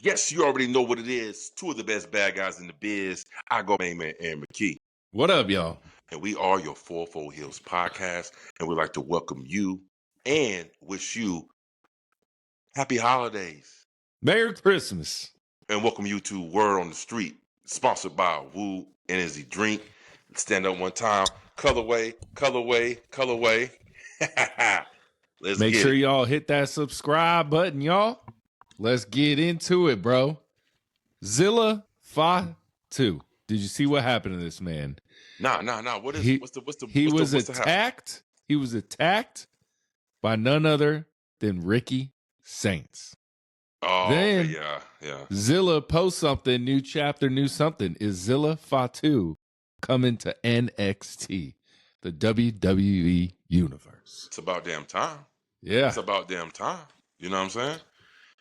Yes, you already know what it is. Two of the best bad guys in the biz. I go main man and McKee. What up, y'all? And we are your Fourfold Heelz podcast. And we'd like to welcome you and wish you happy holidays. Merry Christmas. And welcome you to Word on the Street, sponsored by Woo Energy Drink. Stand up one time. Colorway. Let's Make get sure it. y'all hit that subscribe button, y'all. Let's get into it, bro. Zilla Fattu. Did you see what happened to this man? Nah. What's the attacked. He was attacked by none other than Ricky Saints. Oh, then, okay, yeah. Zilla posts something, new chapter, new something. Is Zilla Fattu coming to NXT, the WWE universe? It's about damn time. Yeah. It's about damn time. You know what I'm saying?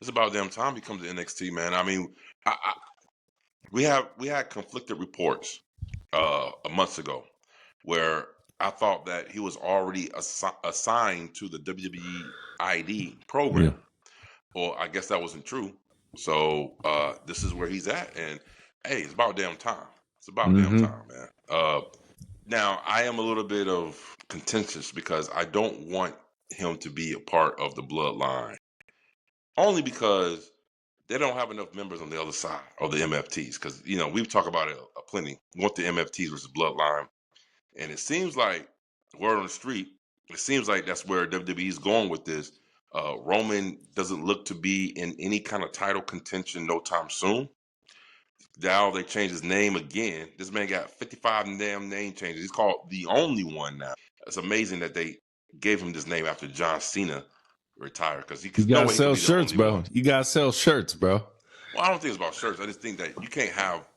It's about damn time he comes to NXT, man. I mean, we had conflicted reports a month ago where I thought that he was already assigned to the WWE ID program. Yeah. Well, I guess that wasn't true. So this is where he's at, and hey, it's about damn time. It's about damn time, man. Now I am a little bit of contentious because I don't want him to be a part of the bloodline, only because they don't have enough members on the other side of the MFTs. Because we've talked about it plenty. We want the MFTs versus bloodline, and it seems like word on the street. It seems like that's where WWE is going with this. Roman doesn't look to be in any kind of title contention no time soon. Now they changed his name again. This man got 55 damn name changes. He's called the only one now. It's amazing that they gave him this name after John Cena retired, because you gotta sell shirts, bro. You gotta sell shirts, bro. Well, I don't think it's about shirts. I just think that you can't have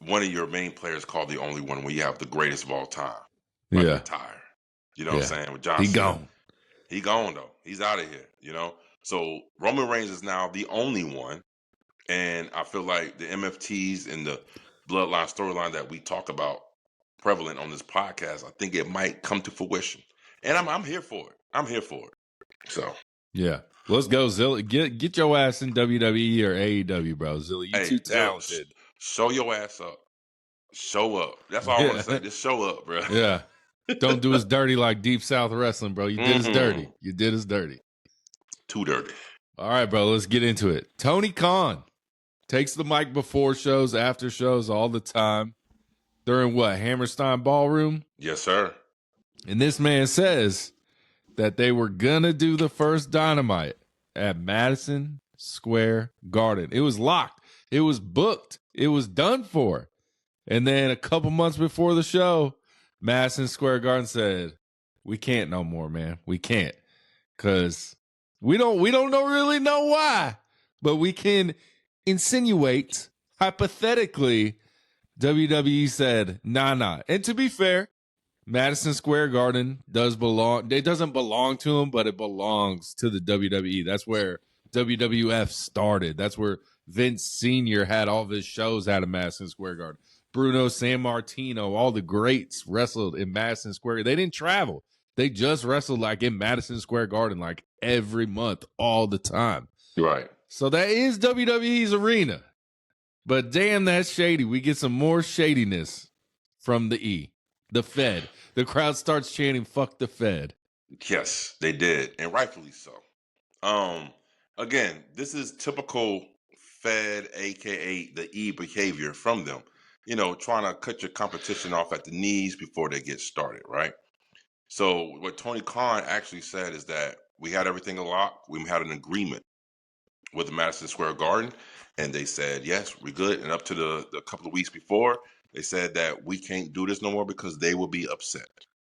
one of your main players called the only one when you have the greatest of all time. Retire. You know what I'm saying? With John Cena. Gone. He gone though. He's out of here, So Roman Reigns is now the only one. And I feel like the MFTs and the bloodline storyline that we talk about prevalent on this podcast, I think it might come to fruition. And I'm here for it. So yeah. Let's go, Zilla. Get your ass in WWE or AEW, bro. Zilla, you too talented. Show your ass up. Show up. That's all I want to say. Just show up, bro. Yeah. Don't do us dirty like Deep South Wrestling, bro. You did us dirty. You did us dirty. Too dirty. All right, bro. Let's get into it. Tony Khan takes the mic before shows, after shows, all the time. During what? Hammerstein Ballroom? Yes, sir. And this man says that they were going to do the first Dynamite at Madison Square Garden. It was locked. It was booked. It was done for. And then a couple months before the show, Madison Square Garden said, we can't no more, man. We can't. Because we don't really know why. But we can insinuate, hypothetically, WWE said, nah. And to be fair, Madison Square Garden does belong. It doesn't belong to them, but it belongs to the WWE. That's where WWF started. That's where Vince Sr. had all of his shows out of Madison Square Garden. Bruno Sammartino, all the greats wrestled in Madison Square. They didn't travel. They just wrestled like in Madison Square Garden, like every month, all the time. Right. So that is WWE's arena. But damn, that's shady. We get some more shadiness from the Fed. The crowd starts chanting, fuck the Fed. Yes, they did. And rightfully so. Again, this is typical Fed, a.k.a. the E behavior from them. Trying to cut your competition off at the knees before they get started, right? So what Tony Khan actually said is that we had everything locked. We had an agreement with the Madison Square Garden, and they said, yes, we're good. And up to the couple of weeks before, they said that we can't do this no more because they will be upset.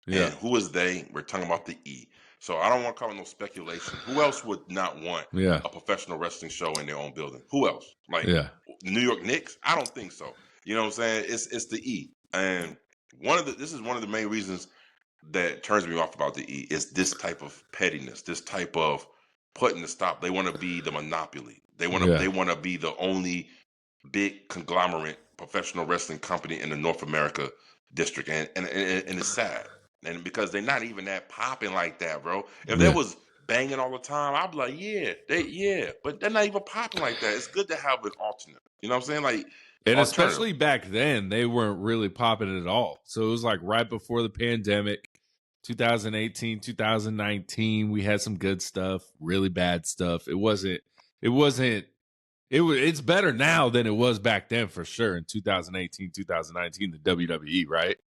Yeah. And who is they? We're talking about the E. So I don't want to call it no speculation. Who else would not want a professional wrestling show in their own building? Who else? Like the New York Knicks? I don't think so. You know what I'm saying? It's the E. And this is one of the main reasons that turns me off about the E is this type of pettiness, this type of putting the stop. They want to be the monopoly. They want to be the only big conglomerate professional wrestling company in the North America district, and it's sad. And because they're not even that popping like that, bro. If there was banging all the time, I'd be like, yeah, but they're not even popping like that. It's good to have an alternate. You know what I'm saying? Like, And alternative. especially back then, they weren't really popping at all. So it was like right before the pandemic, 2018, 2019, we had some good stuff, really bad stuff. It's better now than it was back then for sure in 2018, 2019, the WWE, right?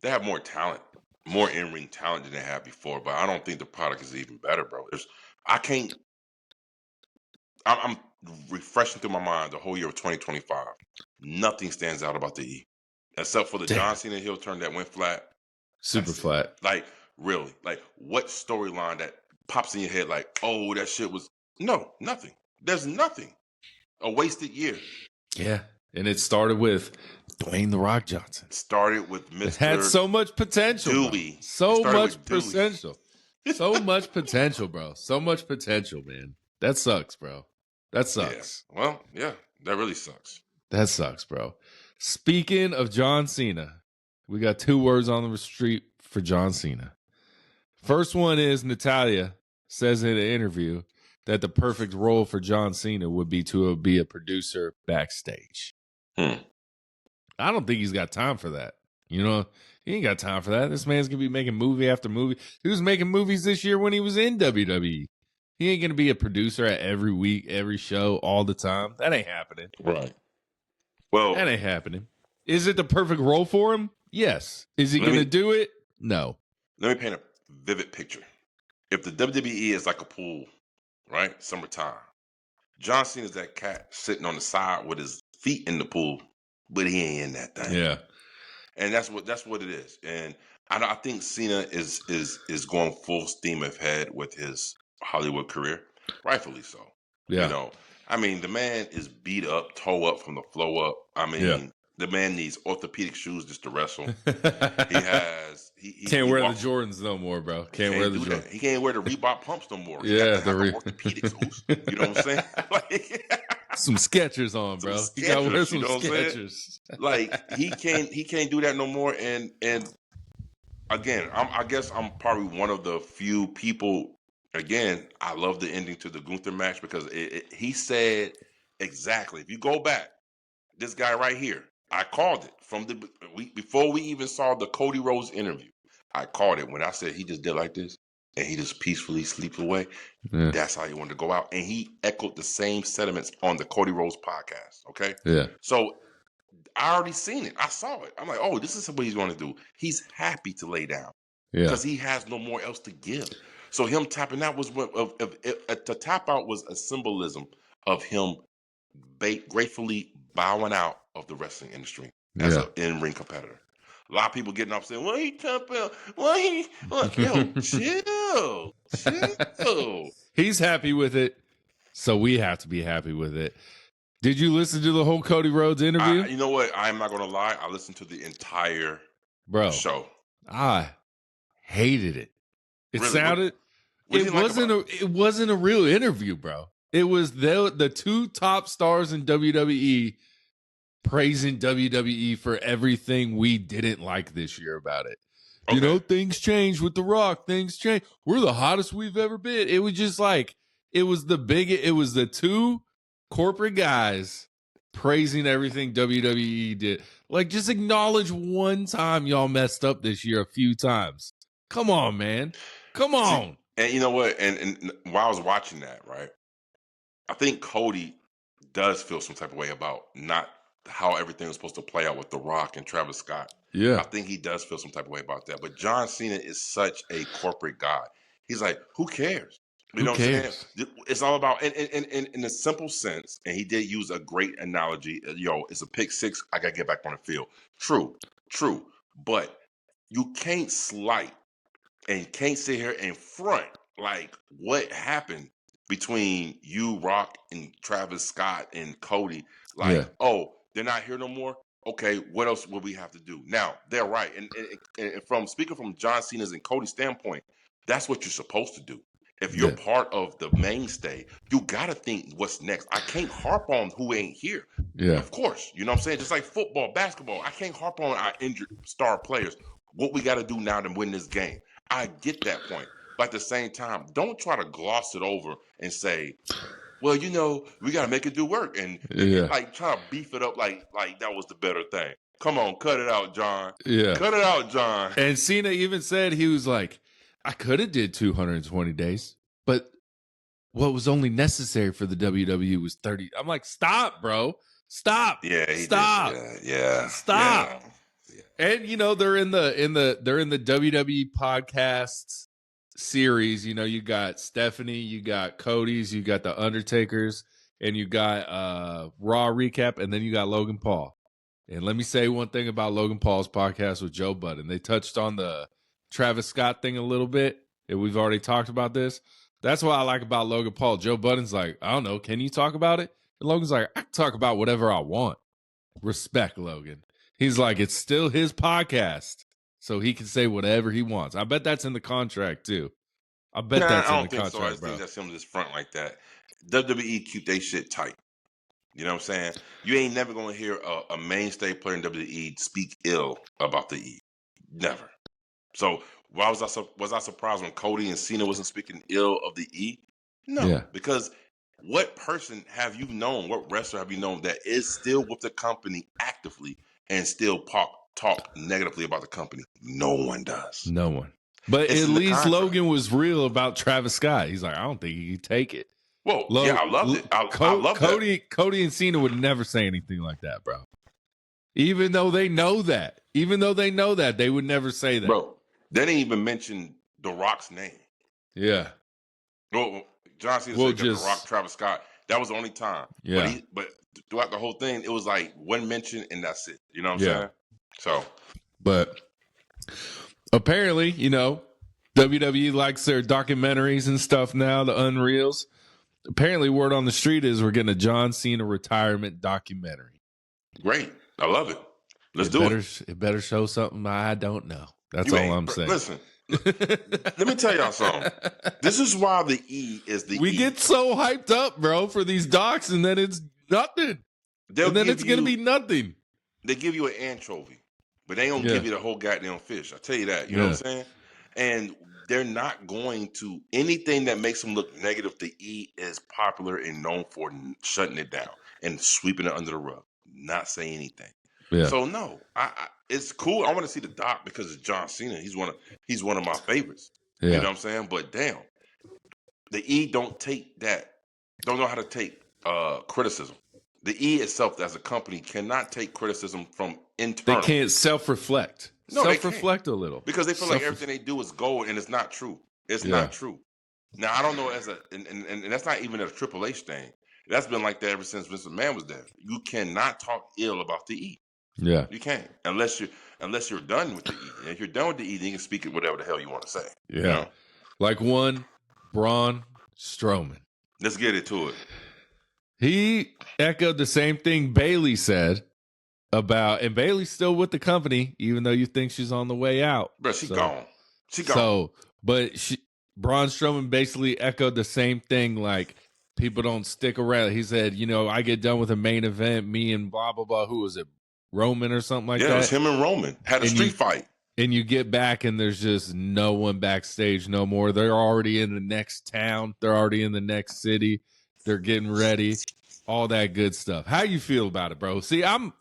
They have more talent, more in-ring talent than they had before, but I don't think the product is even better, bro. I'm refreshing through my mind the whole year of 2025. Nothing stands out about the E, except for the John Cena heel turn that went flat. Super flat. Like, really, like, what storyline that pops in your head? Like, oh, that shit was nothing. There's nothing. A wasted year. Yeah, and it started with Dwayne The Rock Johnson. Started with Mr. It had so much potential. Dewey. So much potential. So much potential, bro. So much potential, man. That sucks, bro. That sucks. Yeah. Well, yeah, that really sucks. That sucks, bro. Speaking of John Cena, we got 2 words on the street for John Cena. First one is Natalya says in an interview that the perfect role for John Cena would be to be a producer backstage. I don't think he's got time for that. You know, he ain't got time for that. This man's going to be making movie after movie. He was making movies this year when he was in WWE. He ain't going to be a producer at every week, every show, all the time. That ain't happening. Right. Well, that ain't happening. Is it the perfect role for him? Yes. Is he going to do it? No. Let me paint a vivid picture. If the WWE is like a pool, right? Summertime. John Cena's that cat sitting on the side with his feet in the pool, but he ain't in that thing. Yeah. And that's what it is. And I think Cena is going full steam ahead with his Hollywood career, rightfully so. Yeah. You know, I mean, the man is beat up, toe up from the flow up. I mean, the man needs orthopedic shoes just to wrestle. He can't wear the Jordans no more, bro. Can't wear the Jordans. He can't wear the Reebok pumps no more. Yeah, the orthopedics. You know what I'm saying? Like, some Skechers on, bro. He got to wear some Skechers. Like, he can't do that no more. And again, I guess I'm probably one of the few people. Again, I love the ending to the Gunther match because he said exactly. If you go back, this guy right here, I called it from before we even saw the Cody Rhodes interview. I called it when I said he just did like this and he just peacefully sleeps away. Yeah. That's how he wanted to go out, and he echoed the same sentiments on the Cody Rhodes podcast. Okay, yeah. So I already seen it. I saw it. I'm like, oh, this is what he's going to do. He's happy to lay down because he has no more else to give. So him tapping out was to tap out was a symbolism of him gratefully bowing out of the wrestling industry as an in-ring competitor. A lot of people getting up saying, "Why he tap out? Yo, chill." He's happy with it, so we have to be happy with it. Did you listen to the whole Cody Rhodes interview? You know what? I'm not going to lie. I listened to the entire show. I hated it. It really? Sounded. It wasn't a real interview, bro. It was the 2 top stars in WWE praising WWE for everything we didn't like this year about it. Okay. You know, things change with The Rock. Things change. We're the hottest we've ever been. It was just like, it was the 2 corporate guys praising everything WWE did. Like, just acknowledge one time y'all messed up this year a few times. Come on, man. Come on. See, and you know what? And while I was watching that, right, I think Cody does feel some type of way about not how everything was supposed to play out with The Rock and Travis Scott. Yeah. I think he does feel some type of way about that. But John Cena is such a corporate guy. He's like, who cares? You know what I'm saying? It's all about, and in a simple sense, and he did use a great analogy, it's a pick six, I got to get back on the field. True. But you can't slight and can't sit here and front like what happened between you, Rock, and Travis Scott and Cody. Like, oh, they're not here no more? Okay, what else will we have to do? Now, they're right. And from speaking from John Cena's and Cody's standpoint, that's what you're supposed to do. If you're part of the mainstay, you got to think what's next. I can't harp on who ain't here. Yeah. Of course. You know what I'm saying? Just like football, basketball. I can't harp on our injured star players. What we got to do now to win this game. I get that point. But at the same time, don't try to gloss it over and say, well, we got to make it do work. And like try to beef it up like that was the better thing. Come on, cut it out, John. Yeah. Cut it out, John. And Cena even said, he was like, I could have did 220 days, but what was only necessary for the WWE was 30. I'm like, stop, bro. Stop. Yeah, stop. Yeah. Stop. Yeah. And they're in the WWE podcast series. You got Stephanie, you got Cody's, you got the Undertaker's, and you got Raw recap, and then you got Logan Paul. And let me say one thing about Logan Paul's podcast with Joe Budden. They touched on the Travis Scott thing a little bit, and we've already talked about this. That's what I like about Logan Paul. Joe Budden's like, I don't know, can you talk about it? And Logan's like, I can talk about whatever I want. Respect, Logan. He's like, it's still his podcast, so he can say whatever he wants. I bet that's in the contract, too. I bet that's in the contract, so. I just think that's him just front like that. WWE keep their shit tight. You know what I'm saying? You ain't never going to hear a mainstay player in WWE speak ill about the E. Never. So why was I surprised when Cody and Cena wasn't speaking ill of the E? No, because what person have you known, what wrestler have you known that is still with the company actively and still talk negatively about the company? No one does. No one. But at least Logan was real about Travis Scott. He's like, I don't think he could take it. Well, I loved it. I loved Cody and Cena would never say anything like that, bro. Even though they know that. They would never say that. Bro, they didn't even mention The Rock's name. Yeah. Well, John Cena said The Rock, Travis Scott. That was the only time. Yeah. But throughout the whole thing, it was like one mention and that's it. You know what I'm saying? So. But apparently, WWE likes their documentaries and stuff now, the Unreals. Apparently, word on the street is we're getting a John Cena retirement documentary. Great. I love it. Let's do it. It better show something I don't know. That's all I'm saying. Listen, let me tell y'all something. This is why the E is the E. We get so hyped up, bro, for these docs, and then it's nothing. And then it's going to be nothing. They give you an anchovy, but they ain't going to give you the whole goddamn fish. I tell you that. You know what I'm saying? And they're not going to, anything that makes them look negative, the E is popular and known for shutting it down and sweeping it under the rug, not saying anything. Yeah. So no, it's cool. I want to see the doc because it's John Cena. He's one of my favorites. Yeah. You know what I'm saying? But damn, the E don't know how to take criticism. The E itself as a company cannot take criticism from internal. They can't self-reflect. No, self-reflect a little. Because they feel like everything they do is gold and it's not true. It's not true. Now, I don't know and that's not even a Triple H thing. That's been like that ever since Vince McMahon was there. You cannot talk ill about the E. Yeah. You can't. Unless you're done with the E. And if you're done with the E, then you can speak it whatever the hell you want to say. Yeah. You know? Like one, Braun Strowman. Let's get into it. He echoed the same thing Bayley said and Bayley's still with the company, even though you think she's on the way out. Bro, she's gone. She gone. Braun Strowman basically echoed the same thing, like, people don't stick around. He said, I get done with a main event, me and blah, blah, blah. Who was it? Roman or something like that? Yeah, it was him and Roman. Had a street fight. And you get back and there's just no one backstage no more. They're already in the next town. They're already in the next city. They're getting ready. All that good stuff. How you feel about it, bro? See, I'm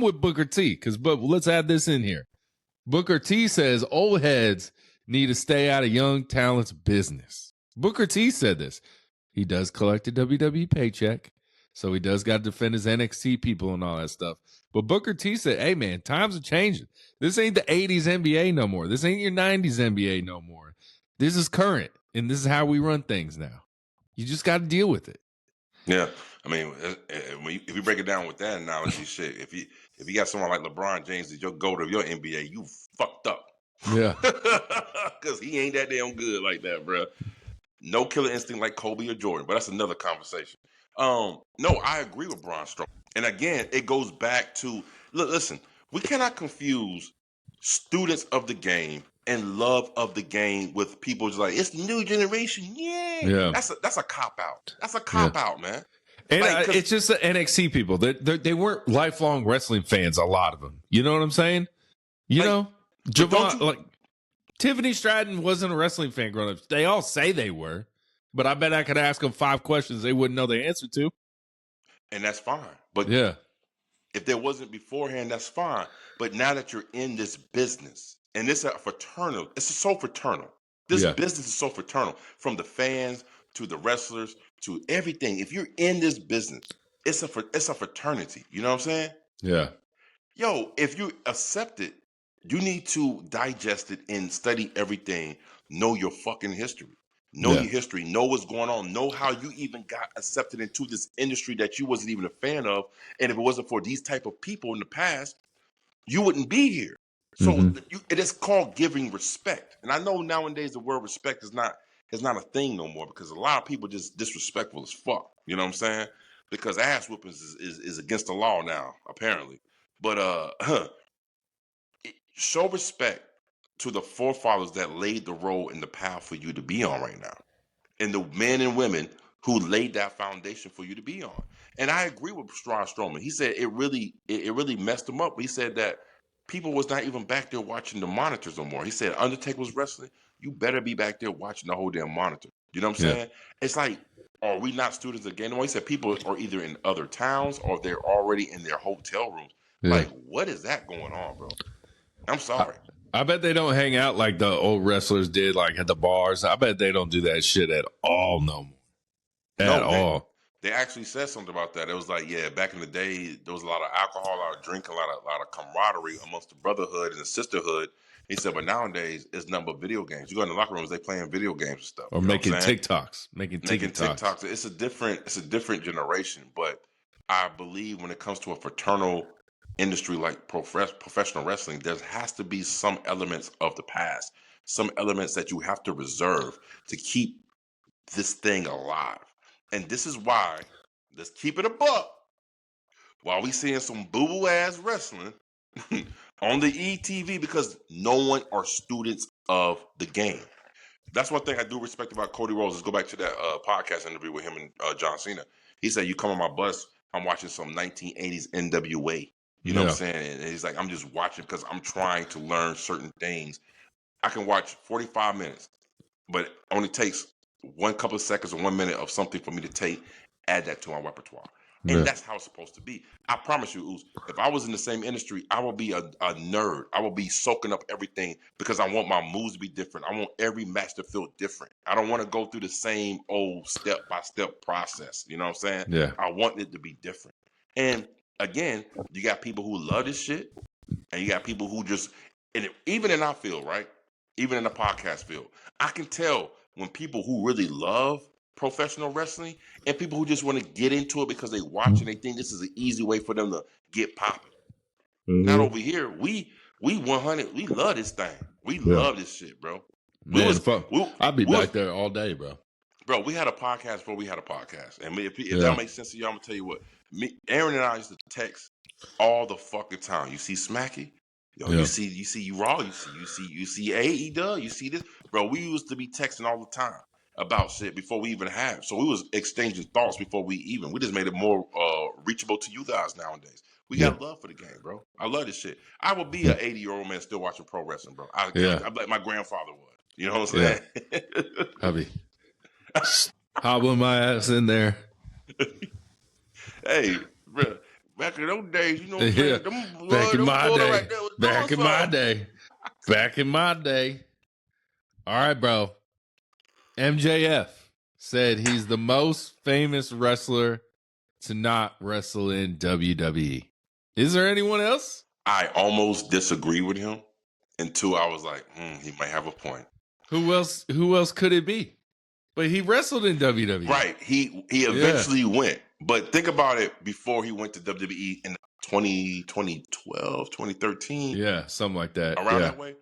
with Booker T, but let's add this in here. Booker T says old heads need to stay out of young talent's business. Booker T said this. He does collect a WWE paycheck, so he does got to defend his NXT people and all that stuff. But Booker T said, hey, man, times are changing. This ain't the 80s NBA no more. This ain't your 90s NBA no more. This is current, and this is how we run things now. You just got to deal with it. Yeah. I mean, if you break it down with that analogy, shit, if you got someone like LeBron James as your GOAT of your NBA, you fucked up. Yeah. Because he ain't that damn good like that, bro. No killer instinct like Kobe or Jordan, but that's another conversation. No, I agree with Braun Strowman. And again, it goes back to, listen, we cannot confuse students of the game and love of the game with people just like, it's the new generation. Yeah. That's a cop-out. That's a cop-out, man. And it's just the NXT people. They weren't lifelong wrestling fans, a lot of them. You know what I'm saying? Javon, Tiffany Stratton wasn't a wrestling fan growing up. They all say they were, but I bet I could ask them 5 questions they wouldn't know the answer to. And that's fine. But Yeah. if there wasn't beforehand, that's fine. But now that you're in this business, and it's a fraternal, it's so fraternal. This Yeah. business is so fraternal, from the fans to the wrestlers to everything. If you're in this business, it's a fraternity. You know what I'm saying? Yeah. Yo, if you accept it, you need to digest it and study everything. Know your fucking history. Know Yeah. your history. Know what's going on. Know how you even got accepted into this industry that you wasn't even a fan of. And if it wasn't for these type of people in the past, you wouldn't be here. So it is called giving respect. And I know nowadays the word respect is not a thing no more, because a lot of people just disrespectful as fuck. You know what I'm saying? Because ass whoopings is against the law now, apparently. But show respect to the forefathers that laid the road in the path for you to be on right now, and the men and women who laid that foundation for you to be on. And I agree with Braun Strowman. He said it really messed him up. He said that people was not even back there watching the monitors no more. He said Undertaker was wrestling. You better be back there watching the whole damn monitor. You know what I'm saying? It's like, are we not students again? He said people are either in other towns or they're already in their hotel rooms. Yeah. Like, what is that going on, bro? I'm sorry. I bet they don't hang out like the old wrestlers did, like at the bars. I bet they don't do that shit at all no more. At all. They actually said something about that. It was like, yeah, back in the day, there was a lot of alcohol, a lot of drinking, a lot of camaraderie amongst the brotherhood and the sisterhood. He said, but nowadays it's nothing but video games. You go in the locker rooms, they playing video games and stuff. Or making TikToks. Making TikToks. It's a different generation. But I believe when it comes to a fraternal industry like professional wrestling, there has to be some elements of the past, some elements that you have to reserve to keep this thing alive. And this is why, let's keep it a buck, while we seeing some boo-boo ass wrestling on the ETV, because no one are students of the game. That's one thing I do respect about Cody Rhodes. Let's go back to that podcast interview with him and John Cena. He said, you come on my bus, I'm watching some 1980s NWA. You know what I'm saying? And he's like, I'm just watching because I'm trying to learn certain things. I can watch 45 minutes, but it only takes one couple of seconds or 1 minute of something for me to add that to my repertoire. And that's how it's supposed to be. I promise you, Oos, if I was in the same industry, I would be a nerd. I would be soaking up everything because I want my moves to be different. I want every match to feel different. I don't want to go through the same old step-by-step process. You know what I'm saying? Yeah. I want it to be different. And again, you got people who love this shit, and you got people who just, and even in our field, right? Even in the podcast field, I can tell when people who really love professional wrestling and people who just want to get into it because they watch and they think this is an easy way for them to get popping. Not over here. We 100. We love this thing. We love this shit, bro. Man, I'd be back there all day, bro. Bro, we had a podcast before we had a podcast, and if that makes sense to y'all, I'm gonna tell you what. Aaron and I used to text all the fucking time. You see Smacky? Yo, you see Raw, you see AEW, you see this, bro. We used to be texting all the time about shit before we even have. So we was exchanging thoughts before we just made it more reachable to you guys nowadays. We got love for the game, bro. I love this shit. I would be an 80-year-old man still watching pro wrestling, bro. I like my grandfather would. You know what I'm saying? I'll be hobbling my ass in there. Hey, bro. Back in those days, you know what I'm saying? Back in my day. All right, bro. MJF said he's the most famous wrestler to not wrestle in WWE. Is there anyone else? I almost disagree with him until I was like, he might have a point. Who else could it be? But he wrestled in WWE. Right. He eventually went. But think about it before he went to WWE in 2012, 2013. Yeah, something like that. Around that way.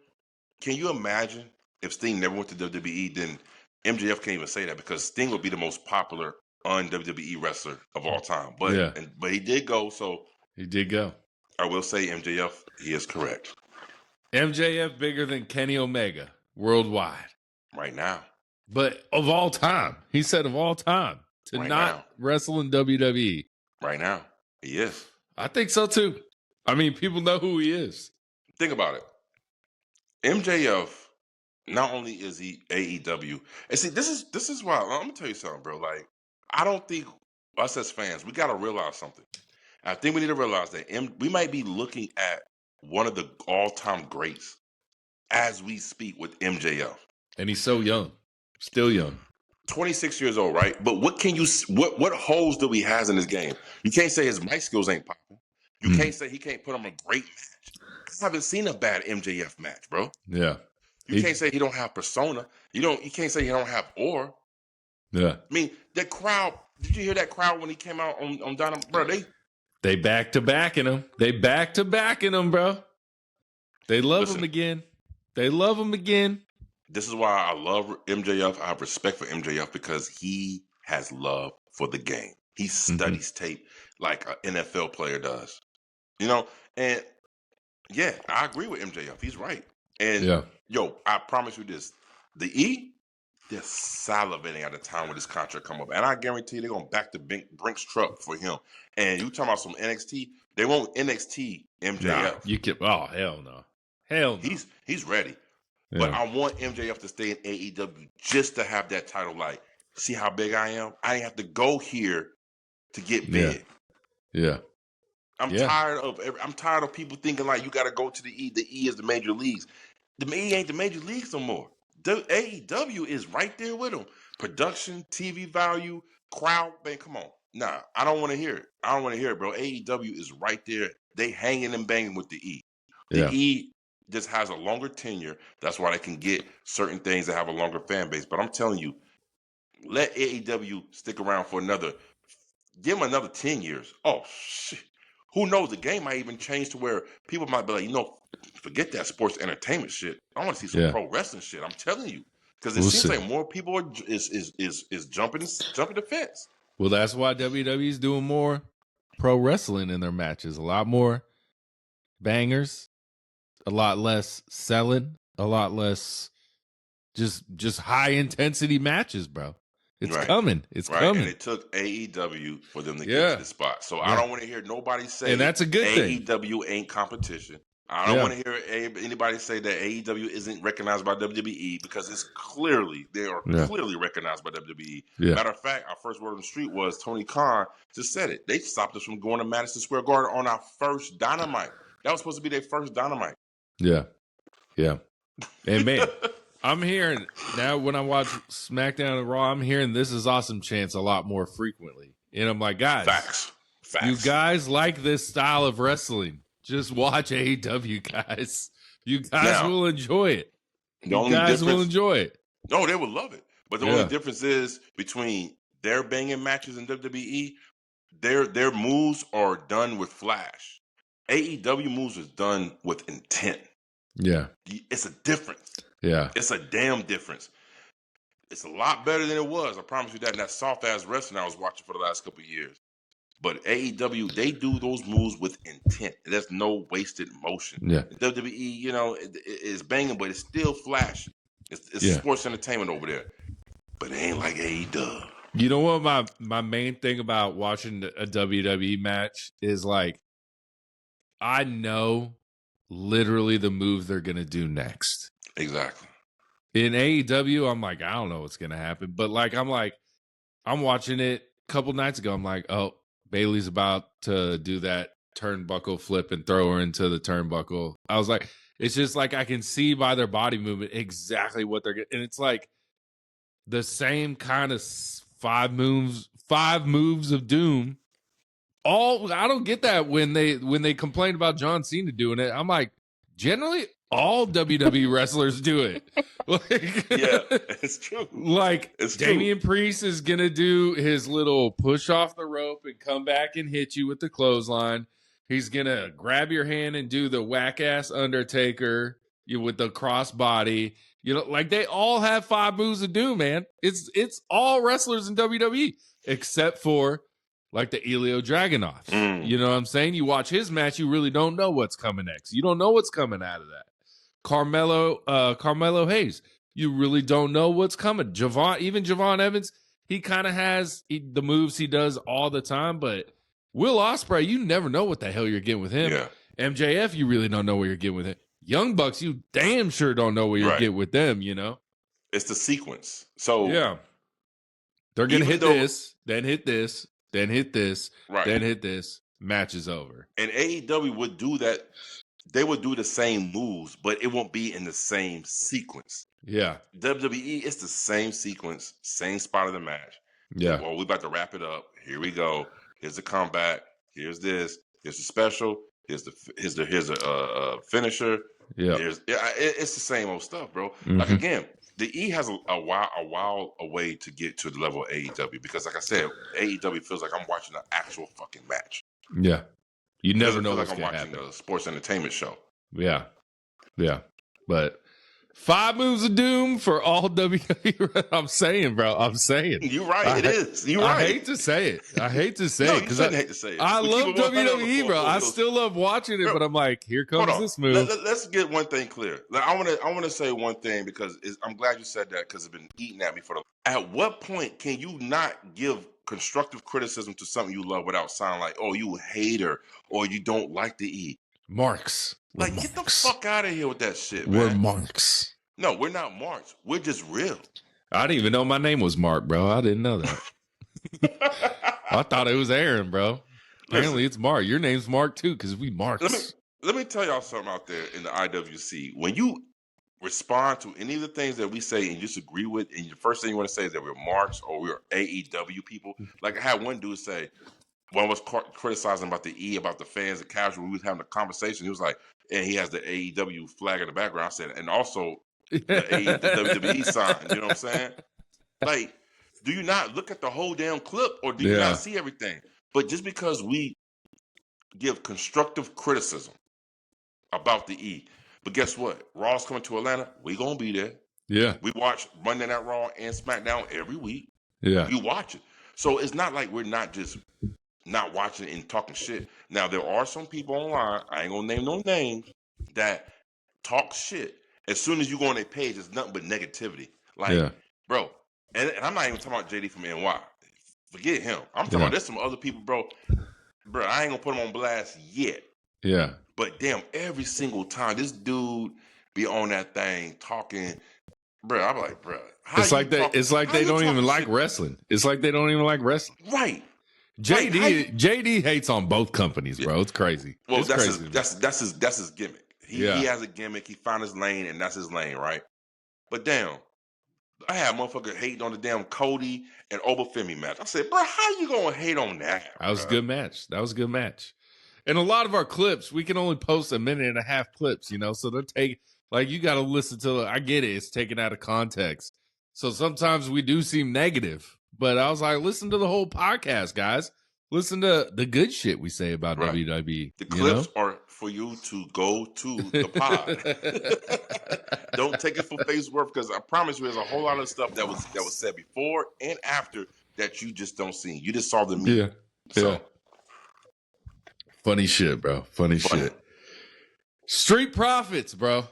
Can you imagine if Sting never went to WWE? Then MJF can't even say that because Sting would be the most popular un-WWE wrestler of all time. But but he did go, so he did go. I will say MJF, he is correct. MJF bigger than Kenny Omega worldwide. Right now. But of all time. He said of all time. To not wrestle in WWE. Right now. He is. I think so too. I mean, people know who he is. Think about it. MJF not only is he AEW, and see, this is why I'm gonna tell you something, bro. Like, I don't think us as fans, we gotta realize something. I think we need to realize that we might be looking at one of the all-time greats as we speak with MJF. And he's so young, still young. 26 years old, right? But what can you what holes do he has in his game? You can't say his mic skills ain't popping. You can't say he can't put on a great match. I haven't seen a bad MJF match, bro. Yeah. You can't say he don't have persona. You can't say he don't have aura. Yeah. I mean, the crowd, did you hear that crowd when he came out on Dynamite? Bro, they back to backing him. They back to backing him, bro. They love him again. They love him again. This is why I love MJF. I have respect for MJF because he has love for the game. He studies tape like an NFL player does. You know, and yeah, I agree with MJF. He's right. And yo, I promise you this. The E, they're salivating at the time when this contract come up. And I guarantee they're going to back the Brinks truck for him. And you talking about some NXT, they want NXT MJF. Nah, hell no. Hell no. He's ready. Yeah. But I want MJF to stay in AEW just to have that title. Like, see how big I am? I didn't have to go here to get big. Yeah. I'm tired of people thinking like you got to go to the E. The E is the major leagues. The E ain't the major leagues no more. The AEW is right there with them. Production, TV value, crowd. Man, come on. Nah, I don't want to hear it. I don't want to hear it, bro. AEW is right there. They hanging and banging with the E. The E just has a longer tenure. That's why they can get certain things that have a longer fan base. But I'm telling you, let AEW stick around for give them another 10 years. Oh, shit. Who knows? The game might even change to where people might be like, forget that sports entertainment shit. I want to see some pro wrestling shit. I'm telling you. Because it seems like more people is jumping the fence. Well, that's why WWE's doing more pro wrestling in their matches. A lot more bangers, a lot less selling, a lot less just high intensity matches, bro. It's coming. It's coming. And it took AEW for them to get to the spot. So I don't want to hear nobody say and that's a good AEW ain't competition. I don't want to hear anybody say that AEW isn't recognized by WWE because they are clearly recognized by WWE. Matter of fact, our first word on the street was Tony Khan just said it. They stopped us from going to Madison Square Garden on our first Dynamite. That was supposed to be their first Dynamite. Yeah. And man, I'm hearing now when I watch SmackDown and Raw, I'm hearing This Is Awesome chants a lot more frequently. And I'm like, guys, Facts. You guys like this style of wrestling. Just watch AEW, guys. You guys will enjoy it. You guys will enjoy it. No, they will love it. But the only difference is between their banging matches in WWE, their moves are done with flash. AEW moves is done with intent. Yeah. It's a difference. Yeah. It's a damn difference. It's a lot better than it was. I promise you that. And that soft-ass wrestling I was watching for the last couple of years. But AEW, they do those moves with intent. There's no wasted motion. Yeah. WWE, is banging, but it's still flashy. It's sports entertainment over there. But it ain't like AEW. You know what my main thing about watching a WWE match is like, I know literally the move they're going to do next. Exactly. In AEW, I'm like, I don't know what's going to happen. But I'm watching it a couple nights ago. I'm like, oh, Bailey's about to do that turnbuckle flip and throw her into the turnbuckle. I was like, it's just like I can see by their body movement exactly what they're getting. And it's like the same kind of five moves of doom. I don't get that when they complain about John Cena doing it. I'm like, generally all WWE wrestlers do it. It's true. It's Damian Priest is going to do his little push off the rope and come back and hit you with the clothesline. He's going to grab your hand and do the whack-ass Undertaker with the crossbody. They all have 5 moves of doom, man. It's all wrestlers in WWE except for the Ilya Dragunovs. You know what I'm saying? You watch his match, you really don't know what's coming next. You don't know what's coming out of that. Carmelo Hayes, you really don't know what's coming. Javon Evans, he kind of has the moves he does all the time, but Will Ospreay, you never know what the hell you're getting with him. Yeah. MJF, you really don't know what you're getting with him. Young Bucks, you damn sure don't know what you'll Right. get with them, you know? It's the sequence. So Yeah. They're going to even hit though this, then hit this, then hit this, right, then hit this. Match is over. and AEW would do that. They would do the same moves, but it won't be in the same sequence. Yeah. WWE, it's the same sequence, same spot of the match. Yeah. Well, we're about to wrap it up. Here we go. Here's the comeback. Here's this. Here's the special. Here's a finisher. Yeah. It's the same old stuff, bro. Mm-hmm. Like again, the E has a while away to get to the level of AEW because, like I said, AEW feels like I'm watching an actual fucking match. Yeah. You never know what's like I'm going to watching happen. a sports entertainment show. Yeah. Yeah. But 5 moves of doom for all WWE. I'm saying, bro. I'm saying. You're right. It is. You're right. I hate to say it. I hate to say No, it you shouldn't hate to say it. I We love keep it 100 WWE, bro. I still love watching it, Bro, but I'm like, here Hold comes on. this move. Let's get one thing clear. Like, I want to say one thing because I'm glad you said that because it's been eating at me for the. At what point can you not give constructive criticism to something you love without sounding like, oh, you a hater or you don't like the E? Marks. Like, get the fuck out of here with that shit, We're man. Marks. No, we're not Marks. We're just real. I didn't even know my name was Mark, bro. I didn't know that. I thought it was Aaron, bro. Apparently it's Mark. Your name's Mark too, because we Marks. Let me tell y'all something out there in the IWC. When you respond to any of the things that we say and you disagree with, and the first thing you want to say is that we're Marks or we're AEW people. Like I had one dude say, one was criticizing about the E, about the fans, the casual. We was having a conversation. He was like, and he has the AEW flag in the background. I said, and also the WWE sign. You know what I'm saying? Like, do you not look at the whole damn clip or do you not see everything? But just because we give constructive criticism about the E, but guess what? Raw's coming to Atlanta. We gonna be there. Yeah. We watch Monday Night Raw and SmackDown every week. Yeah. You watch it. So it's not like we're not just not watching and talking shit. Now, there are some people online, I ain't gonna name no names, that talk shit. As soon as you go on their page, it's nothing but negativity. Like, bro, and I'm not even talking about JD from NY. Forget him. I'm talking about there's some other people, bro. Bro, I ain't gonna put him on blast yet. Yeah. But damn, every single time this dude be on that thing talking, bro, I'm like, bro. It's like they don't even like wrestling. It's like they don't even like wrestling. Right. JD hates on both companies, bro. It's crazy. Well, it's crazy. Crazy. That's his gimmick. He has a gimmick. He found his lane, and that's his lane, right? But damn, I had motherfucker hating on the damn Cody and Obafemi match. I said, bro, how you gonna hate on that? That was a good match. That was a good match. And a lot of our clips, we can only post 1.5 minute clips, you know, so they're like, you got to listen to, I get it. It's taken out of context. So sometimes we do seem negative, but I was like, listen to the whole podcast, guys. Listen to the good shit we say about WWE. The clips are for you to go to the pod. Don't take it for face worth, because I promise you there's a whole lot of stuff that was said before and after that you just don't see. You just saw the meme. Yeah. So. Funny shit, bro. Funny shit. Street Profits, bro.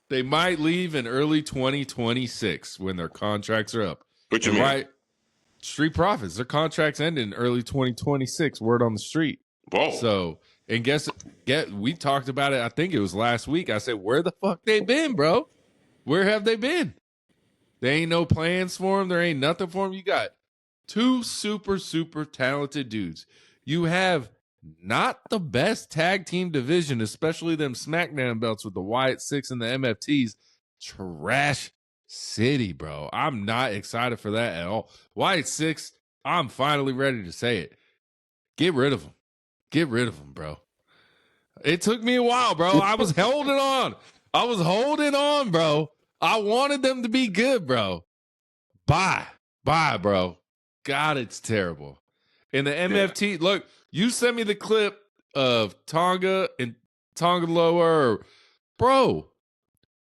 They might leave in early 2026 when their contracts are up. What you mean? Right? Street Profits, their contracts end in early 2026. Word on the street. Whoa. So, and we talked about it. I think it was last week. I said, where the fuck they been, bro? Where have they been? There ain't no plans for them. There ain't nothing for them. You got 2 super, super talented dudes. You have not the best tag team division, especially them SmackDown belts with the Wyatt Six and the MFTs. Trash city, bro. I'm not excited for that at all. Wyatt Six, I'm finally ready to say it. Get rid of him. Get rid of him, bro. It took me a while, bro. I was holding on. Bro. I wanted them to be good, bro. Bye, bro. God, it's terrible. And the MFT, look, you sent me the clip of Tonga and Tonga Loa. Bro,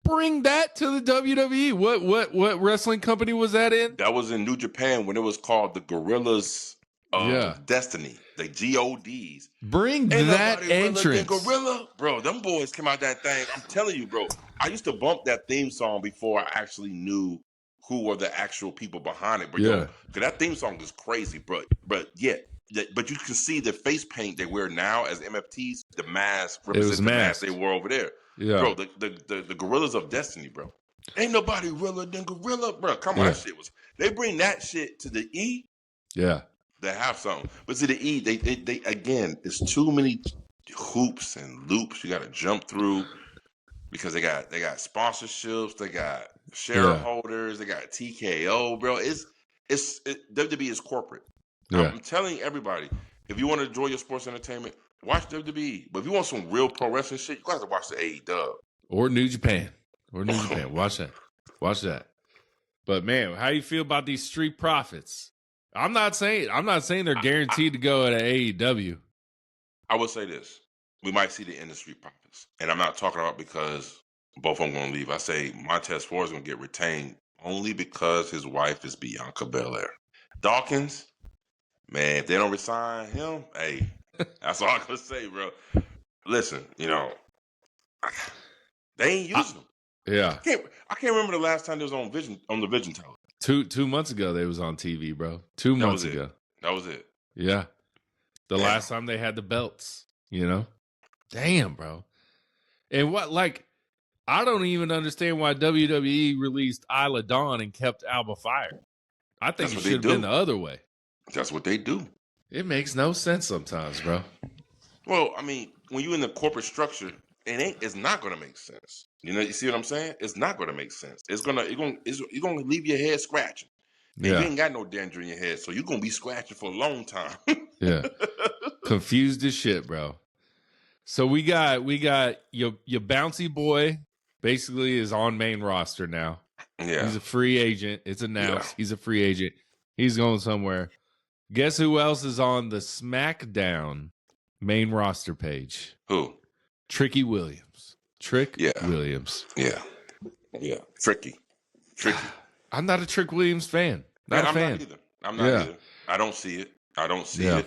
bring that to the WWE. What wrestling company was that in? That was in New Japan when it was called the Gorillas of Destiny, the GODs. Bring that entrance. Gorilla. Bro, them boys came out that thing. I'm telling you, bro. I used to bump that theme song before I actually knew who were the actual people behind it. But because that theme song is crazy, bro. But you can see the face paint they wear now as MFTs, the mask represents the mask they wore over there. Yeah. Bro, the Gorillas of Destiny, bro. Ain't nobody realer than Gorilla, bro. Come on, Yeah. that shit was. They bring that shit to the E. Yeah. They have something, but to the E, they again, it's too many hoops and loops you got to jump through because they got sponsorships, they got shareholders, they got TKO, bro. WWE is corporate. Yeah. I'm telling everybody, if you want to enjoy your sports entertainment, watch WWE. But if you want some real pro wrestling shit, you got to watch the AEW Or New Japan. Watch that. Watch that. But man, how you feel about these Street Profits? I'm not saying they're guaranteed to go at AEW. I would say this: we might see the industry profits, and I'm not talking about because both of them going to leave. I say Montez Ford is going to get retained only because his wife is Bianca Belair. Dawkins, man, if they don't resign him, hey, that's all I'm gonna say, bro. Listen, they ain't using him. Yeah. I can't remember the last time they was on the Vision television. 2 months ago they was on TV, bro. 2 months ago. That was it. Yeah. The last time they had the belts, Damn, bro. And I don't even understand why WWE released Isla Dawn and kept Alba Fire. I think it should have been the other way. That's what they do. It makes no sense sometimes, bro. Well, I mean, when you're in the corporate structure, it's not gonna make sense. You see what I'm saying? It's not gonna make sense. You're gonna leave your head scratching. And you ain't got no danger in your head, so you're gonna be scratching for a long time. Yeah. Confused as shit, bro. So we got your bouncy boy basically is on main roster now. Yeah. He's a free agent. It's announced. He's a free agent. He's going somewhere. Guess who else is on the SmackDown main roster page? Who? Tricky Williams. Williams. Yeah. Yeah. Tricky. I'm not a Trick Williams fan. Not a fan. I'm not either. I don't see it.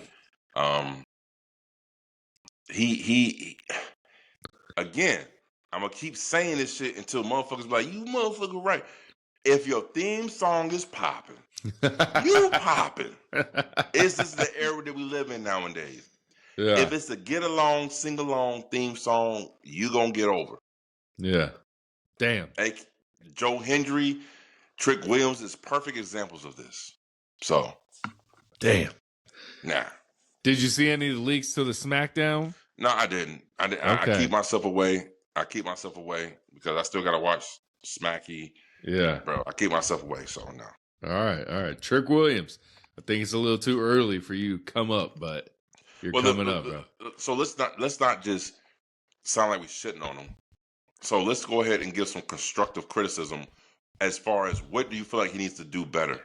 He again, I'm gonna keep saying this shit until motherfuckers be like, you motherfucker right. If your theme song is popping, you popping. This is the era that we live in nowadays. Yeah. If it's a get along, sing along theme song, you gonna get over. Yeah. Damn. Hey, Joe Hendry, Trick Williams is perfect examples of this. So, damn. Nah. Did you see any of the leaks to the SmackDown? No, I didn't. Okay. I keep myself away. Because I still gotta watch Smacky. Yeah. Bro, I keep myself away, so no. All right. Trick Williams. I think it's a little too early for you to come up, but you're coming up, bro. So let's not just sound like we're shitting on him. So let's go ahead and give some constructive criticism as far as what do you feel like he needs to do better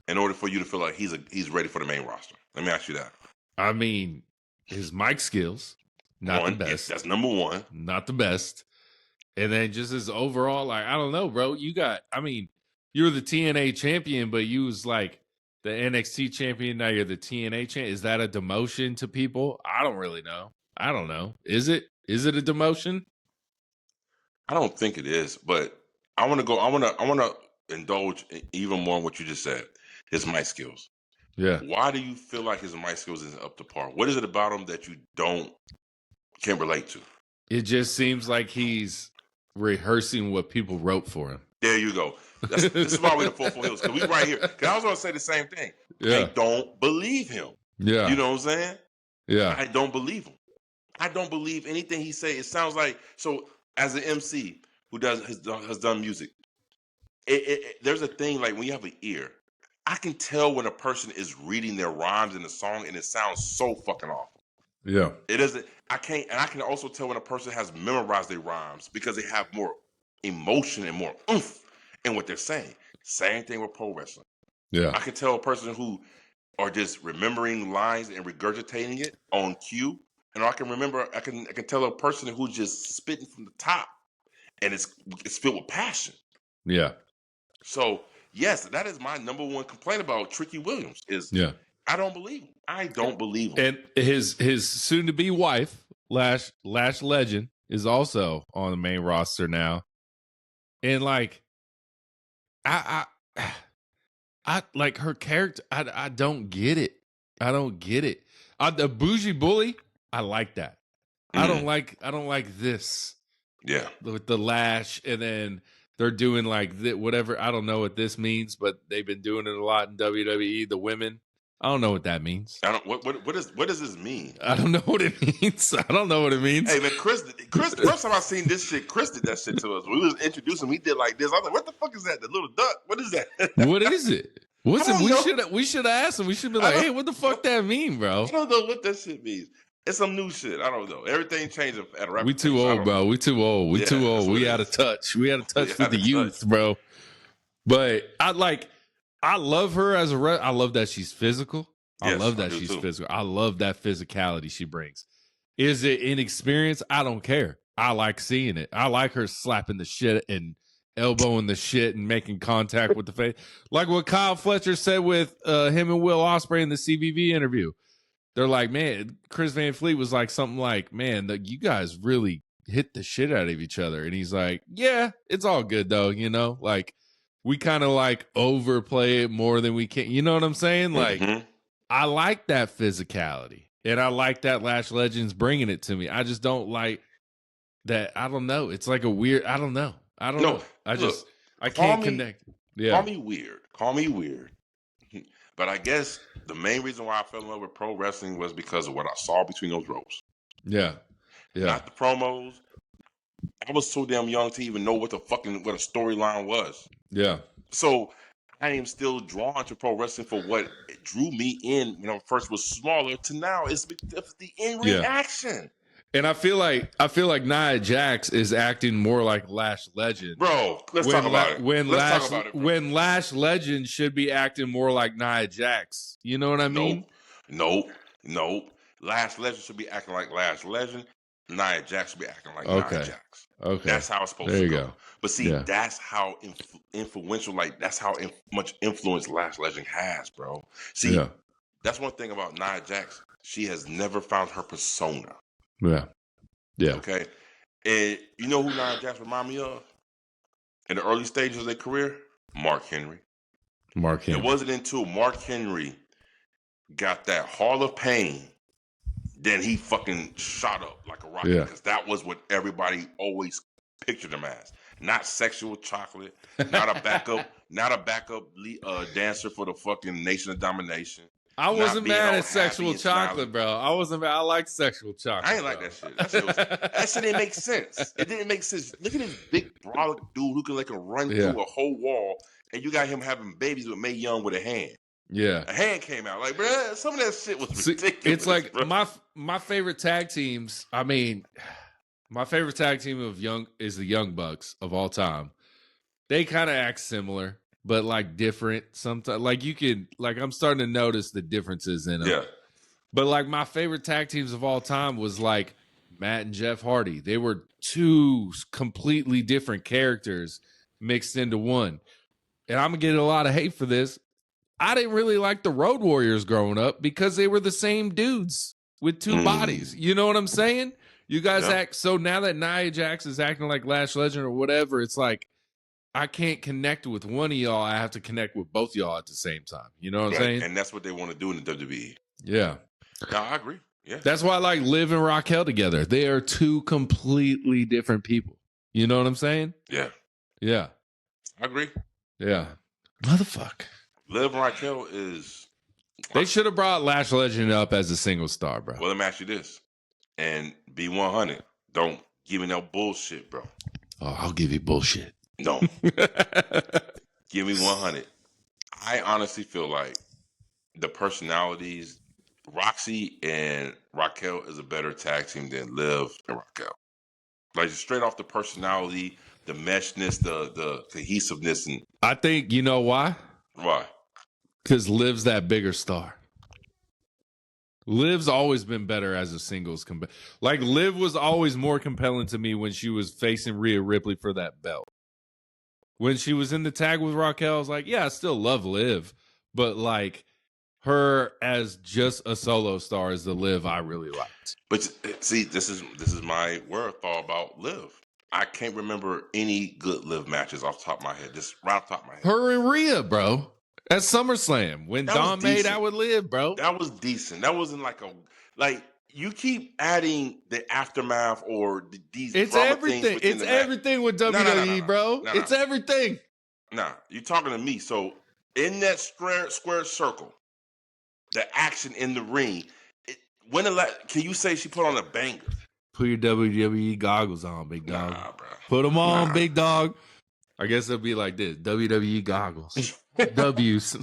in order for you to feel like he's ready for the main roster. Let me ask you that. I mean, his mic skills, not the best. That's number one. Not the best. And then just his overall, I don't know, bro. You're the TNA champion, but you was like the NXT champion. Now you're the TNA champion. Is that a demotion to people? I don't really know. I don't know. Is it a demotion? I don't think it is, but I want to indulge even more in what you just said. His mic skills. Yeah. Why do you feel like his mic skills isn't up to par? What is it about him that you can't relate to? It just seems like he's rehearsing what people wrote for him. There you go. This is why we're the 4 Heelz, because we right here. Because I was going to say the same thing. Yeah. I don't believe him. Yeah. You know what I'm saying? Yeah. I don't believe him. I don't believe anything he say. It sounds like, so as an MC who has done music, there's a thing like when you have an ear, I can tell when a person is reading their rhymes in the song and it sounds so fucking awful. Yeah. It isn't. I can also tell when a person has memorized their rhymes because they have more emotion and more oomph in what they're saying. Same thing with pro wrestling. Yeah. I can tell a person who are just remembering lines and regurgitating it on cue. And I can tell a person who's just spitting from the top and it's filled with passion. Yeah. So yes, that is my number one complaint about Tricky Williams is I don't believe him. I don't believe him. And his soon to be wife, Lash Legend, is also on the main roster now. And like I like her character. I don't get it. The bougie bully, I like that. I don't like this. Yeah. with the Lash, and then they're doing like whatever. I don't know what this means, but they've been doing it a lot in WWE. The women, I don't know what that means. I don't. What does this mean? I don't know what it means. I don't know what it means. Hey man, Chris. First time I seen this shit, Chris did that shit to us. We was introducing. We did like this. I was like, "What the fuck is that? The little duck? What is that?" What is it? What's I it? don't know. We should have asked him. We should be like, "Hey, what the fuck that mean, bro?" I don't know what that shit means. It's some new shit. I don't know. Everything changed at a rapid We too pace. old, bro. We too old. We too old. We out of touch. We out of touch with the youth, bro. But I love her as I love that she's physical. I love that she's physical. I love that physicality she brings. Is it inexperience? I don't care. I like seeing it. I like her slapping the shit and elbowing the shit and making contact with the face. Like what Kyle Fletcher said with him and Will Ospreay in the CVV interview. They're like, man, Chris Van Fleet was like something like, man, you guys really hit the shit out of each other. And he's like, yeah, it's all good though. You know, like we kind of like overplay it more than we can. You know what I'm saying? Like, I like that physicality and I like that Lash Legends bringing it to me. I just don't like that. I don't know. It's like a weird, I don't know. I don't know. I can't connect. Yeah. Call me weird. But I guess the main reason why I fell in love with pro wrestling was because of what I saw between those ropes. Yeah. Yeah. Not the promos. I was so damn young to even know what a storyline was. Yeah. So I am still drawn to pro wrestling for what it drew me in when I first was smaller to now. It's the in-ring action. And I feel like Nia Jax is acting more like Lash Legend. Bro, let's talk about it. When Lash Legend should be acting more like Nia Jax. You know what I mean? Nope. Lash Legend should be acting like Lash Legend. Nia Jax should be acting like Nia Jax. Okay. That's how it's supposed to go. But see, that's how influential, like that's how much influence Lash Legend has, bro. See, that's one thing about Nia Jax. She has never found her persona. Yeah. Okay. And you know who Nia Jax remind me of? In the early stages of their career? Mark Henry. It wasn't until Mark Henry got that Hall of Pain, then he fucking shot up like a rocket. Because that was what everybody always pictured him as. Not sexual chocolate, not a backup dancer for the fucking Nation of Domination. I wasn't mad at sexual chocolate, bro. I wasn't mad. I like sexual chocolate. I ain't like that shit. That shit didn't make sense. It didn't make sense. Look at this big brolic dude who can like run through a whole wall, and you got him having babies with Mae Young with a hand. Yeah, a hand came out. Like, bro, some of that shit was ridiculous. It's like bro. my favorite tag teams. I mean, my favorite tag team is the Young Bucks of all time. They kind of act similar, but like different sometimes. Like you can, like I'm starting to notice the differences in them. Yeah. But like my favorite tag teams of all time was like Matt and Jeff Hardy. They were two completely different characters mixed into one. And I'm gonna get a lot of hate for this. I didn't really like the Road Warriors growing up because they were the same dudes with two bodies. You know what I'm saying? You guys act so now that Nia Jax is acting like Lash Legend or whatever, it's like I can't connect with one of y'all. I have to connect with both y'all at the same time. You know what I'm saying? And that's what they want to do in the WWE. Yeah. No, I agree. Yeah. That's why I like Liv and Raquel together. They are two completely different people. You know what I'm saying? Yeah. Yeah. I agree. Yeah. Motherfucker. Liv and Raquel is... They should have brought Lash Legend up as a single star, bro. Well, let me ask you this. And be 100. Don't give me no bullshit, bro. Oh, I'll give you bullshit. No. Give me 100. I honestly feel like the personalities, Roxy and Raquel is a better tag team than Liv and Raquel. Like straight off the personality, the meshness, the cohesiveness. And I think, you know why? Why? Because Liv's that bigger star. Liv's always been better as a singles. Like Liv was always more compelling to me when she was facing Rhea Ripley for that belt. When she was in the tag with Raquel, I was like, yeah, I still love Liv. But like her as just a solo star is the Liv I really liked. But see, this is my thought about Liv. I can't remember any good Liv matches off the top of my head. Just right off the top of my head. Her and Rhea, bro. At SummerSlam. When Dawn made out with Liv, bro. That was decent. That wasn't like you keep adding the aftermath or these It's drama things everything. within It's the match. everything with No, WWE, bro. no, It's everything. Nah, you're talking to me. So in that square circle, the action in the ring. Can you say she put on a banger? Put your WWE goggles on, big dog. Nah, bro. Put them on, big dog. I guess it'll be like this: WWE goggles, W's.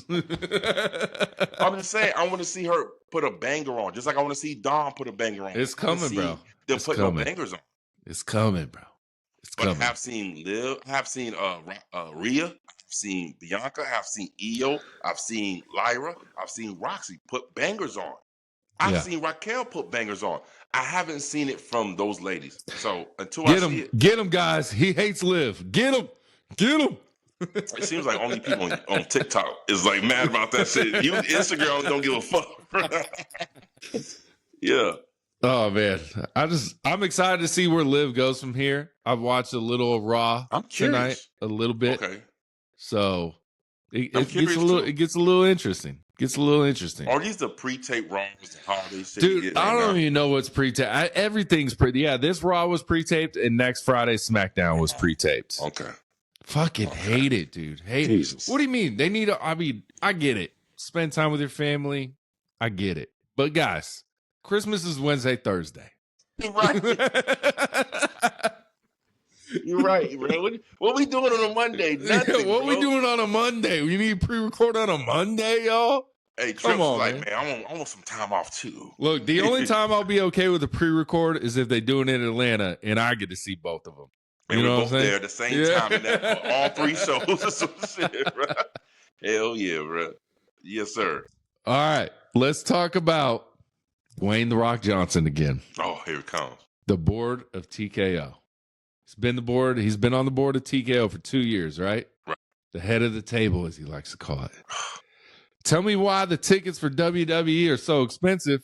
I'm just saying, I want to see her put a banger on, just like I want to see Dom put a banger on. It's coming, bro. Them put no bangers on. It's coming, bro. It's coming. But I've seen Liv, I've seen Rhea, I've seen Bianca, I've seen Io, I've seen Lyra, I've seen Roxy put bangers on. I've seen Raquel put bangers on. I haven't seen it from those ladies. So until I see it, get him, guys. He hates Liv. Get him. It seems like only people on TikTok is like mad about that shit. Instagram don't give a fuck. Yeah. Oh man, I'm excited to see where Liv goes from here. I've watched a little of Raw tonight, a little bit. Okay. So it gets a little interesting. Are these the pre-tape Raws, the holiday shit? Dude, I don't even know what's pre-taped. Everything's this Raw was pre-taped, and next Friday's SmackDown was pre-taped. Okay. Fucking hate it, dude. Hate it. What do you mean? They need I get it. Spend time with your family. I get it. But guys, Christmas is Wednesday, Thursday. You're right. You're right, bro. What we doing on a Monday? Nothing, what we doing on a Monday? We need to pre-record on a Monday, y'all? Hey, Tripp's like, man, I want some time off too. Look, the only time I'll be okay with a pre-record is if they do it in Atlanta and I get to see both of them. And we're both there at the same time in all three shows or some shit, bro. Hell yeah, bro. Yes, sir. All right, let's talk about Dwayne "The Rock" Johnson again. Oh, here it comes. The board of TKO. He's been on the board of TKO for 2 years, right? Right. The head of the table, as he likes to call it. Tell me why the tickets for WWE are so expensive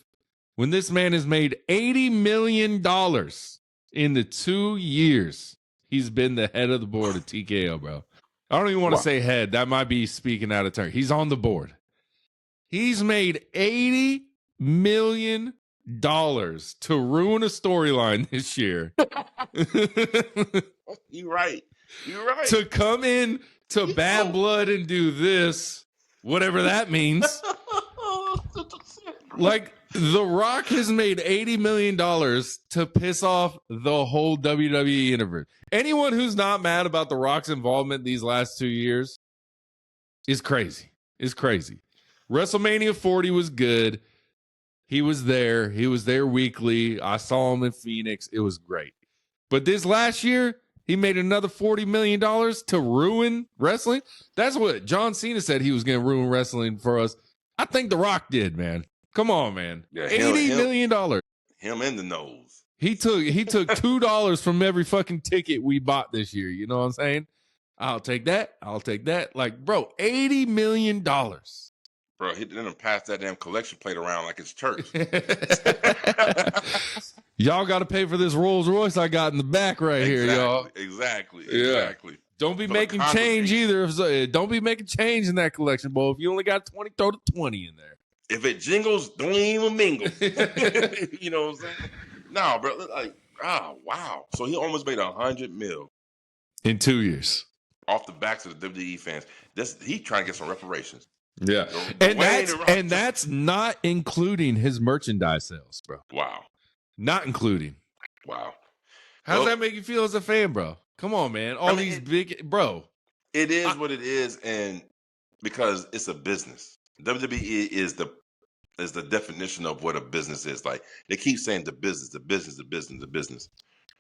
when this man has made $80 million in the 2 years he's been the head of the board of TKO, bro. I don't even want to say head. That might be speaking out of turn. He's on the board. He's made $80 million to ruin a storyline this year. You're right. To come in to Bad Blood and do this, whatever that means. Like, The Rock has made $80 million to piss off the whole WWE universe. Anyone who's not mad about The Rock's involvement these last 2 years is crazy. WrestleMania 40 was good. He was there. He was there weekly. I saw him in Phoenix. It was great. But this last year, he made another $40 million to ruin wrestling. That's what John Cena said he was going to ruin wrestling for us. I think The Rock did, man. Come on, man. Yeah, $80 million. Him in the nose. He took $2 from every fucking ticket we bought this year. You know what I'm saying? I'll take that. Like, bro, $80 million. Bro, he didn't pass that damn collection plate around like it's church. Y'all got to pay for this Rolls Royce I got in the back here, y'all. Exactly. Don't be making change either. Don't be making change in that collection, boy. If you only got 20, throw the 20 in there. If it jingles, don't even mingle. You know what I'm saying? No, bro. Like, wow. So he almost made $100 million in 2 years off the backs of the WWE fans. He's trying to get some reparations. Yeah, and that's not including his merchandise sales, bro. Wow, not including. Wow. How does that make you feel as a fan, bro? Come on, man. These big, bro. It is what it is, and because it's a business. WWE is the definition of what a business is. Like, they keep saying the business.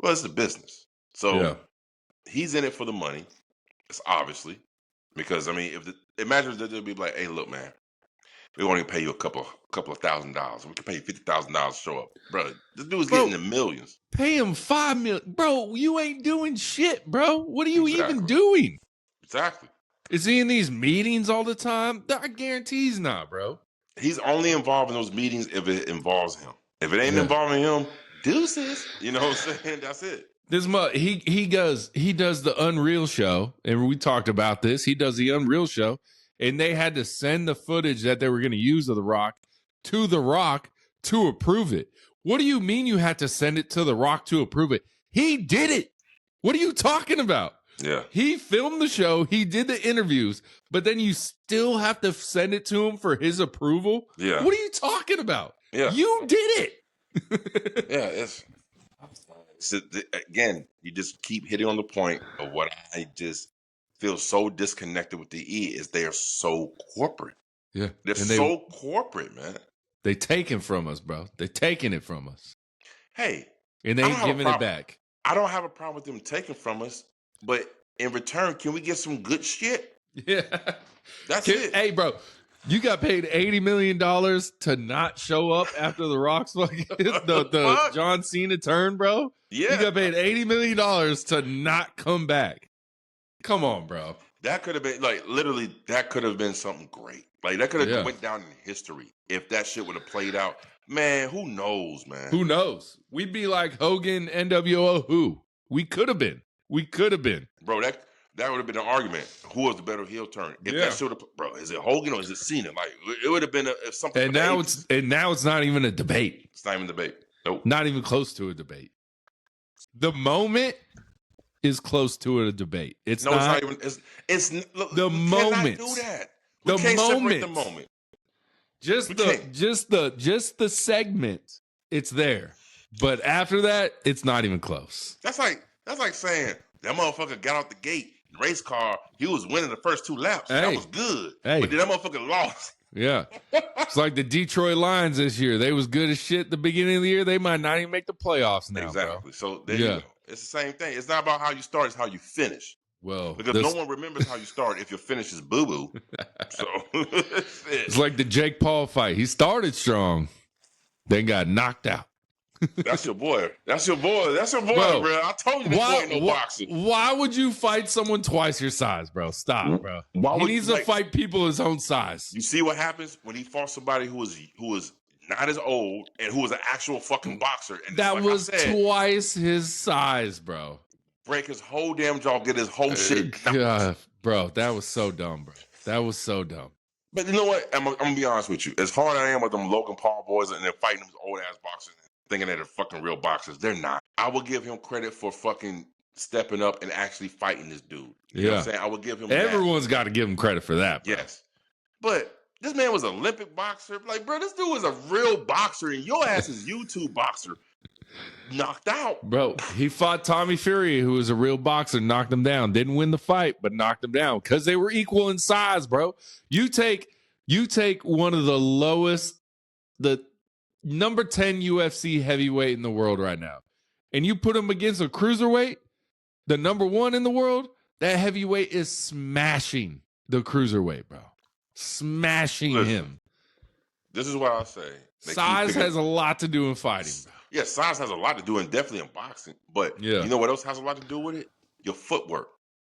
Well, it's the business. So he's in it for the money. It's obviously because imagine that they'd be like, hey, look, man, we want to pay you a couple of $1,000s. We can pay you $50,000 to show up, bro. This dude's getting the millions. Pay him $5 million, bro. You ain't doing shit, bro. What are you even doing? Exactly. Is he in these meetings all the time? I guarantee he's not, bro. He's only involved in those meetings if it involves him. If it ain't involving him, deuces. You know what I'm saying? That's it. He does the Unreal show, and we talked about this. He does the Unreal show, and they had to send the footage that they were going to use of The Rock to approve it. What do you mean you had to send it to The Rock to approve it? He did it. What are you talking about? Yeah. He filmed the show. He did the interviews, but then you still have to send it to him for his approval? Yeah. What are you talking about? Yeah. You did it. Yeah, again, you just keep hitting on the point of what I just feel so disconnected with the E is they are so corporate. Yeah. They're so corporate, man. They taking from us, bro. They taking it from us. Hey. And they ain't giving it back. I don't have a problem with them taking from us, but in return, can we get some good shit? Yeah. That's it. Hey, bro. You got paid $80 million to not show up after the Rock's fucking the John Cena turn, bro. Yeah. You got paid $80 million to not come back. Come on, bro. That could have been literally. That could have been something great. Like that could have went down in history if that shit would have played out. Man, who knows, man? Who knows? We'd be like Hogan, NWO. Who? We could have been. Bro, that would have been an argument. Who was the better heel turn? If that should have, bro, is it Hogan or is it Cena? Like it would have been something. And now it's not even a debate. It's not even a debate. Nope. Not even close to a debate. The moment is close to a debate. It's not even. It's the moment. Do that. We can't separate the moment. Just the segment. It's there, but after that, it's not even close. That's like saying that motherfucker got out the gate race car. He was winning the first 2 laps. Hey. That was good. Hey. But then that motherfucker lost. Yeah. It's like the Detroit Lions this year. They was good as shit at the beginning of the year. They might not even make the playoffs now, exactly. Bro. So there you go. It's the same thing. It's not about how you start, it's how you finish. Well, because no one remembers how you start if your finish is boo-boo. So it's like the Jake Paul fight. He started strong, then got knocked out. That's your boy. Bro. I told you this boy ain't no boxer. Why would you fight someone twice your size, bro? Stop, bro. He needs to fight people his own size. You see what happens when he fought somebody who was not as old and who was an actual fucking boxer. And that was twice his size, bro. Break his whole damn jaw, get his whole shit. God, bro, that was so dumb, bro. That was so dumb. But you know what? I'm gonna be honest with you. As hard as I am with them Logan Paul boys and they're fighting them old ass boxers, thinking that they're fucking real boxers, they're not. I will give him credit for fucking stepping up and actually fighting this dude. You know what I'm saying? I will give him. Everyone's got to give him credit for that. Bro. Yes, but this man was an Olympic boxer. Like, bro, this dude was a real boxer, and your ass is YouTube boxer. Knocked out. Bro, he fought Tommy Fury, who was a real boxer, knocked him down. Didn't win the fight, but knocked him down because they were equal in size, bro. You take one of the lowest, the number 10 UFC heavyweight in the world right now, and you put him against a cruiserweight, the number 1 in the world, that heavyweight is smashing the cruiserweight, bro. Smashing him. This is what I say. Size has a lot to do in fighting, bro. Yeah, size has a lot to do, and definitely in boxing. But you know what else has a lot to do with it? Your footwork,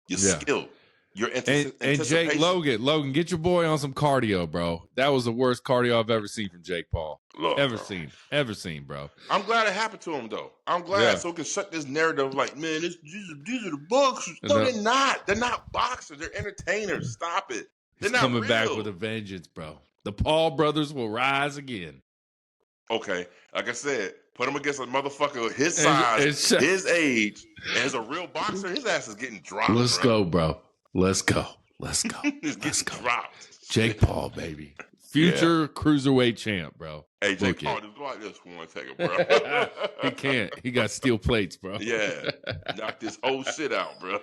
your skill, your anticipation. And Jake Logan, get your boy on some cardio, bro. That was the worst cardio I've ever seen from Jake Paul. Ever seen, bro. I'm glad it happened to him, though. I'm glad so we can shut this narrative like, man, these are the boxers. No, they're not. They're not boxers. They're entertainers. Stop it. They're not coming real. Back with a vengeance, bro. The Paul brothers will rise again. Okay, like I said, put him against a motherfucker his size, his age, and as a real boxer, his ass is getting dropped. Let's go, bro. Let's go. He's getting dropped. Jake Paul, baby. Future cruiserweight champ, bro. Hey, Jake Paul, just go like this for 1 second, bro. He can't. He got steel plates, bro. Yeah. Knock this whole shit out, bro.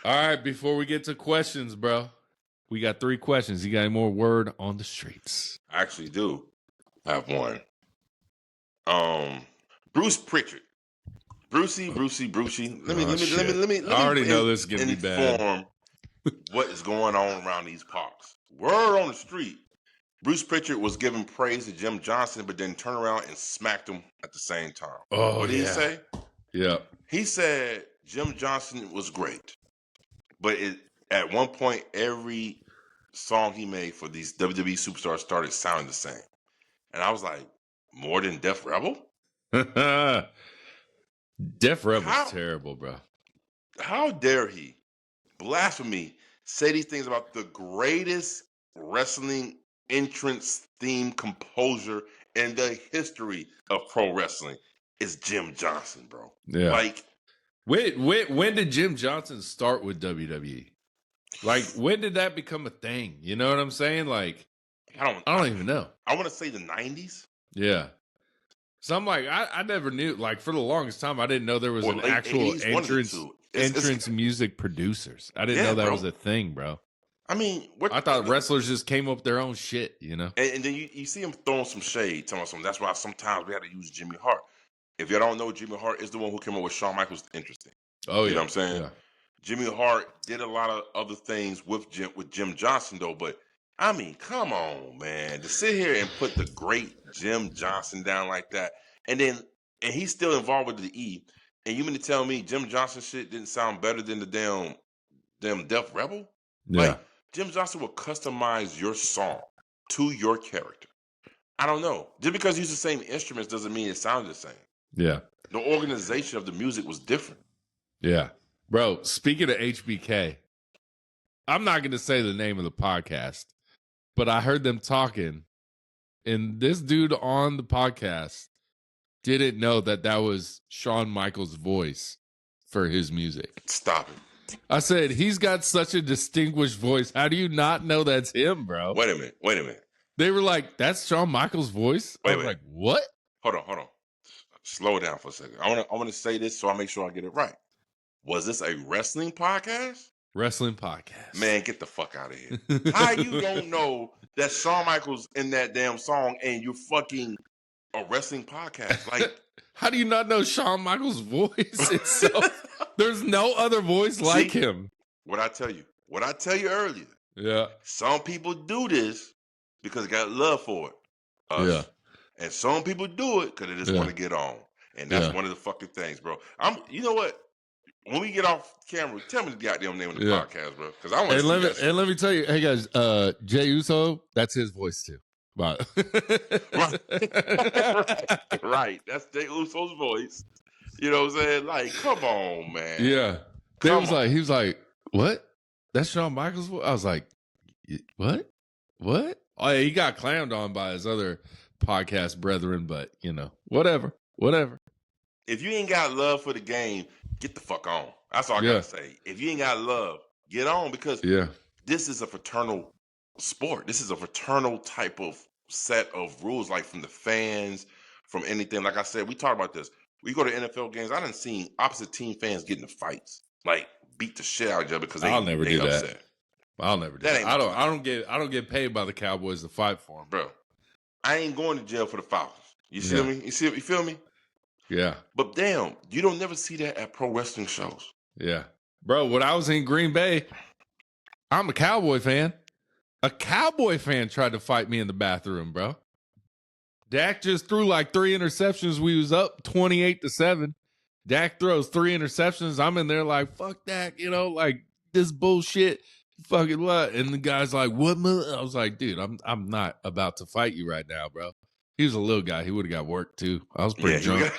All right, before we get to questions, bro, we got 3 questions. You got any more word on the streets? I actually do. I have one. Bruce Pritchard. Brucey. Let me. I already know this is gonna be bad. What is going on around these parks? Word on the street. Bruce Pritchard was giving praise to Jim Johnson, but then turned around and smacked him at the same time. Oh, what did he say? Yeah. He said Jim Johnson was great, but at one point, every song he made for these WWE superstars started sounding the same. And I was like, more than Def Rebel? Def Rebel's terrible, bro. How dare he, blasphemy, say these things about the greatest wrestling entrance theme composer in the history of pro wrestling is Jim Johnson, bro. Yeah. Like, when did Jim Johnson start with WWE? Like, when did that become a thing? You know what I'm saying? Like, I don't even know. I want to say the 90s. Yeah. So I'm like, I never knew. Like, for the longest time, I didn't know there was Or an late actual 80s, entrance music producers. I didn't know that was a thing, bro. I mean, I thought wrestlers just came up with their own shit, you know? And then you see him throwing some shade, telling something. That's why sometimes we had to use Jimmy Hart. If y'all don't know, Jimmy Hart is the one who came up with Shawn Michaels. Interesting. Oh, yeah. You know what I'm saying? Yeah. Jimmy Hart did a lot of other things with Jim Johnson, though. But, I mean, come on, man. To sit here and put the great Jim Johnson down like that, and he's still involved with the E, and you mean to tell me Jim Johnson shit didn't sound better than the damn Def Rebel? Yeah. Like, Jim Johnson will customize your song to your character. I don't know. Just because you use the same instruments doesn't mean it sounds the same. Yeah. The organization of the music was different. Yeah. Bro, speaking of HBK, I'm not going to say the name of the podcast, but I heard them talking, and this dude on the podcast didn't know that was Shawn Michaels' voice for his music. Stop it. I said, he's got such a distinguished voice. How do you not know that's him, bro? Wait a minute. They were like, that's Shawn Michaels' voice? I was like, what? Hold on. Slow down for a second. I want to say this so I make sure I get it right. Was this a wrestling podcast? Wrestling podcast. Man, get the fuck out of here. How you don't know that Shawn Michaels in that damn song and you're fucking a wrestling podcast? Like, how do you not know Shawn Michaels' voice itself? There's no other voice like him. What I tell you earlier. Yeah. Some people do this because they got love for it. Yeah. And some people do it because they just want to get on. And that's one of the fucking things, bro. You know what? When we get off camera, tell me the goddamn name of the podcast, bro. Because I want to let me tell you, hey guys, Jey Uso, that's his voice too. Right. Right. That's Jey Uso's voice. You know what I'm saying? Like, come on, man. Yeah. He was like, what? That's Shawn Michaels' voice? I was like, what? Oh, yeah, he got clowned on by his other podcast brethren, but, you know, whatever. If you ain't got love for the game, get the fuck on. That's all I got to say. If you ain't got love, get on, because this is a fraternal sport. This is a fraternal type of set of rules, like from the fans, from anything. Like I said, we talk about this. We go to NFL games. I done seen opposite team fans get into fights, like beat the shit out of each other because I'll never do upset. that. I'll never do that. I don't get paid by the Cowboys to fight for them, bro. I ain't going to jail for the Falcons. You feel me? You feel me? Yeah. But damn, you don't never see that at pro wrestling shows. Yeah, bro. When I was in Green Bay, I'm a Cowboy fan. A Cowboy fan tried to fight me in the bathroom, bro. Dak just threw like 3 interceptions. We was up 28-7. Dak throws 3 interceptions. I'm in there like, fuck Dak, you know, like this bullshit. Fucking what? And the guy's like, what? I was like, dude, I'm not about to fight you right now, bro. He was a little guy. He would have got work too. I was pretty drunk.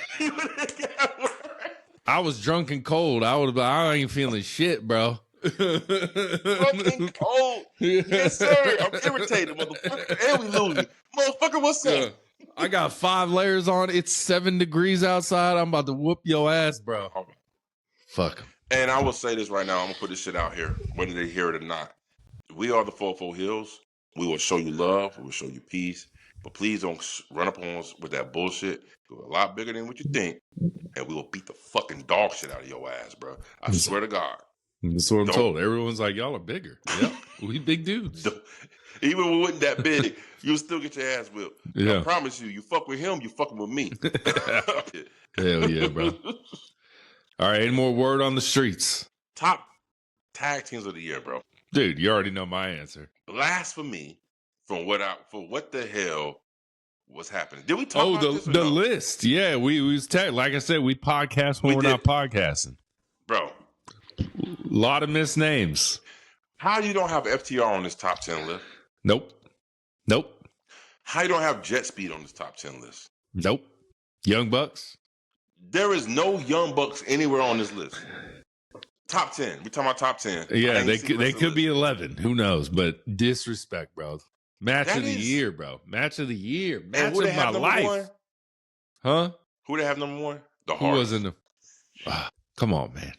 I was drunk and cold. I ain't feeling shit, bro. Fucking cold. Yes, sir. I'm irritated, motherfucker. And we losing. Motherfucker, what's up? I got 5 layers on. It's 7 degrees outside. I'm about to whoop your ass, bro. Fuck 'em. And I will say this right now. I'm going to put this shit out here, whether they hear it or not. We are the 44 Heelz. We will show you love. We will show you peace. But please don't run up on us with that bullshit. We're a lot bigger than what you think. And we will beat the fucking dog shit out of your ass, bro. I swear to God. That's what I'm told. Everyone's like, y'all are bigger. Yep. We big dudes. Even when we wasn't that big, you'll still get your ass whipped. Yeah. I promise you, you fuck with him, you fucking with me. Hell yeah, bro. All right, any more word on the streets? Top tag teams of the year, bro. Dude, you already know my answer. Last for me, for what the hell was happening. Did we talk about this? The list. Yeah, we was like I said, we podcast when we're not podcasting. Bro. A lot of missed names. How you don't have FTR on this top 10 list? Nope. How you don't have Jet Speed on this top 10 list? Nope. Young Bucks? There is no Young Bucks anywhere on this list. Top 10. We're talking about top 10. Yeah, they could be 11. Who knows? But disrespect, bro. Match That of the is- year, bro. Match of the year. And Match who they of my have number life. one? Huh? Who they have number one? The Who Hardys. was in the... come on, man.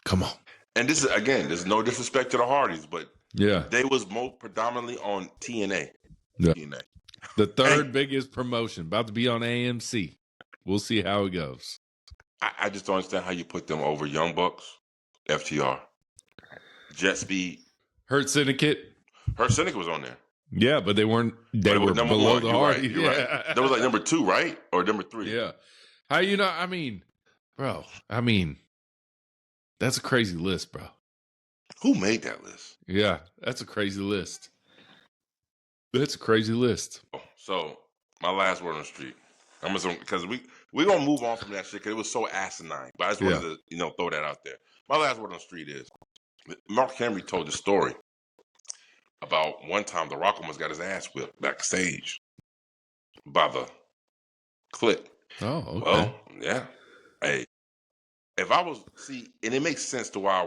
Come on. And this is, again, there's no disrespect to the Hardys, but Yeah. they was more predominantly on TNA. Yeah. TNA. The third biggest promotion. About to be on AMC. We'll see how it goes. I just don't understand how you put them over Young Bucks, FTR, Jet Speed. Hurt Syndicate. Her Syndicate was on there. Yeah, but they weren't. They were number below one. the You're Hardys. right. You're right. That was like number 2, right? Or number 3? Yeah. How you know? I mean, bro. I mean, that's a crazy list, bro. Who made that list? Yeah, that's a crazy list. That's a crazy list. So my last word on the street. I'm gonna, because we're gonna move on from that shit because it was so asinine. But I just wanted to throw that out there. My last word on the street is Mark Henry told the story about one time the Rock almost got his ass whipped backstage by the Click. Oh, okay. Well, yeah. Hey, if I was and it makes sense to why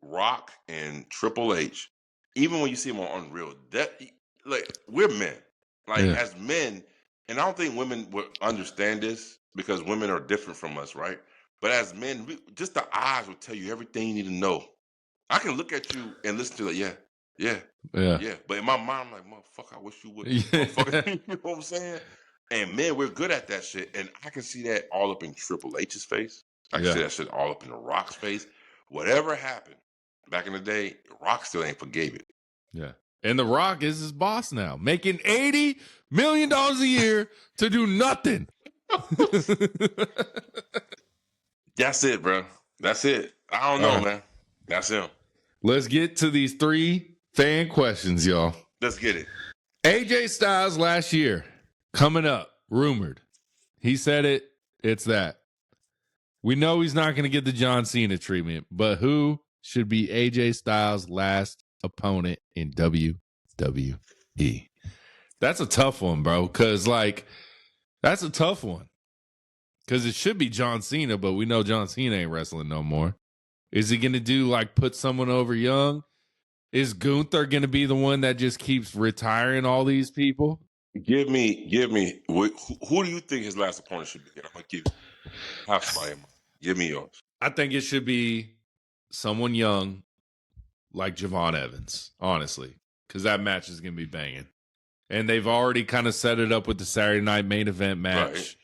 Rock and Triple H, even when you see them on Unreal, that like we're men, as men, and I don't think women would understand this because women are different from us, right? But as men, just the eyes will tell you everything you need to know. I can look at you and listen to it, yeah. But in my mind, I'm like, motherfucker, I wish you would. Motherfucker, you know what I'm saying? And men, we're good at that shit, and I can see that all up in Triple H's face. I can see that shit all up in the Rock's face. Whatever happened back in the day, Rock still ain't forgave it. Yeah. And The Rock is his boss now, making $80 million a year to do nothing. That's it, bro. That's it. I don't know, man. That's him. Let's get to these 3 fan questions, y'all. Let's get it. AJ Styles last year, coming up, rumored. He said it. It's that. We know he's not going to get the John Cena treatment, but who should be AJ Styles' last opponent in WWE? That's a tough one, bro, because, that's a tough one. Because it should be John Cena, but we know John Cena ain't wrestling no more. Is he going to do, put someone over young? Is Gunther going to be the one that just keeps retiring all these people? Give me. Who do you think his last opponent should be? I'm going to give you half somebody. Give me yours. I think it should be someone young like Javon Evans, honestly, because that match is going to be banging. And they've already kind of set it up with the Saturday night main event match. Right.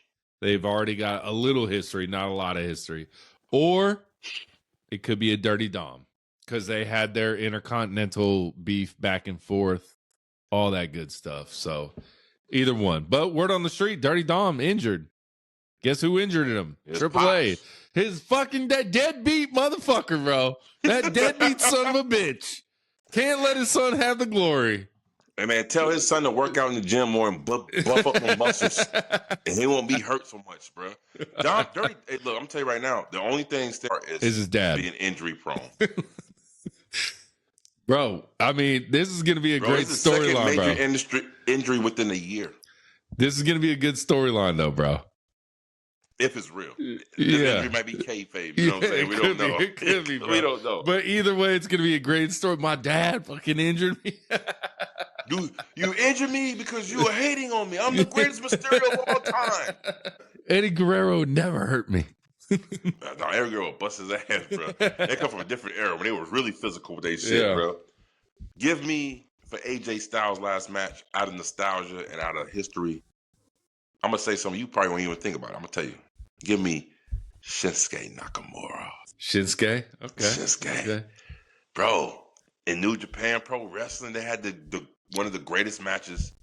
They've already got a little history, not a lot of history. Or it could be a Dirty Dom because they had their intercontinental beef back and forth, all that good stuff. So either one. But word on the street, Dirty Dom injured. Guess who injured him? Triple A. His fucking deadbeat motherfucker, bro. That deadbeat son of a bitch. Can't let his son have the glory. Hey, man, tell his son to work out in the gym more and buff up them muscles. And he won't be hurt so much, bro. Dirty, hey, look, I'm telling you right now, the only thing still is his dad being injury prone. Bro, I mean, this is going to be a great storyline, bro. Major injury within a year. This is going to be a good storyline, though, bro. If it's real. This injury might be kayfabe. You know what I'm saying? We don't know. It could be, bro. We don't know. But either way, it's going to be a great story. My dad fucking injured me. You injured me because you were hating on me. I'm the greatest Mysterio of all time. Eddie Guerrero never hurt me. No, Eddie Guerrero bust his ass, bro. They come from a different era when they were really physical with their shit, bro. Give me, for AJ Styles' last match, out of nostalgia and out of history, I'm going to say something you probably won't even think about. I'm going to tell you. Give me Shinsuke Nakamura. Shinsuke? Okay. Shinsuke. Okay. Bro, in New Japan Pro Wrestling, they had the one of the greatest matches.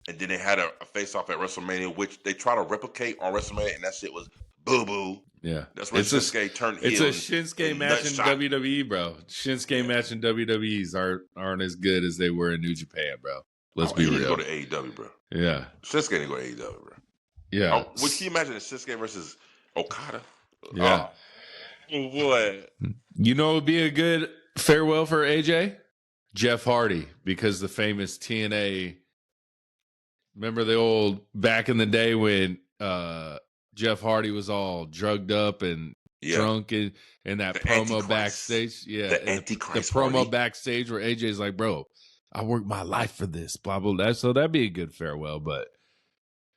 And then they had a face-off at WrestleMania, which they try to replicate on WrestleMania, and that shit was boo-boo. Yeah. That's when Shinsuke turned heel. It's a Shinsuke match in WWE, bro. Shinsuke match in WWEs aren't as good as they were in New Japan, bro. Let's be real. Go to AEW, bro. Yeah. Shinsuke didn't go to AEW, bro. Yeah. Would you imagine Shinsuke versus Okada? Yeah. Oh, boy. You know what would be a good farewell for AJ? Jeff Hardy, because the famous TNA. Remember the old back in the day when Jeff Hardy was all drugged up and drunk and that promo backstage? Yeah. The Antichrist. The promo backstage where AJ's like, bro, I worked my life for this, blah, blah, blah. So that'd be a good farewell. But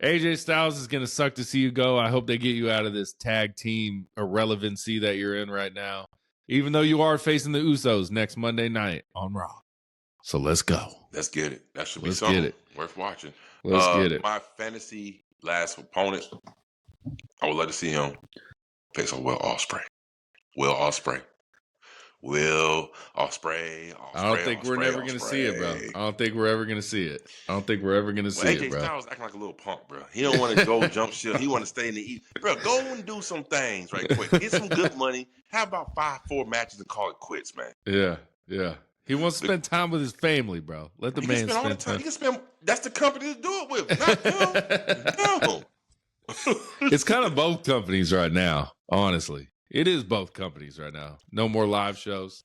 AJ Styles is going to suck to see you go. I hope they get you out of this tag team irrelevancy that you're in right now, even though you are facing the Usos next Monday night on Raw. So let's go. Let's get it. That should be something worth watching. Let's get it. My fantasy last opponent, I would like to see him face a Will Ospreay. Will Ospreay. I don't think we're never going to see it, bro. I don't think we're ever going to see it. AJ Styles acting like a little punk, bro. He don't want to go jump ship. He want to stay in the East. Bro, go and do some things right quick. Get some good money. Have about 5-4 matches and call it quits, man. Yeah. He wants to spend time with his family, bro. Let the man spend time. He can spend. That's the company to do it with, not him. No. It's kind of both companies right now, honestly. It is both companies right now. No more live shows,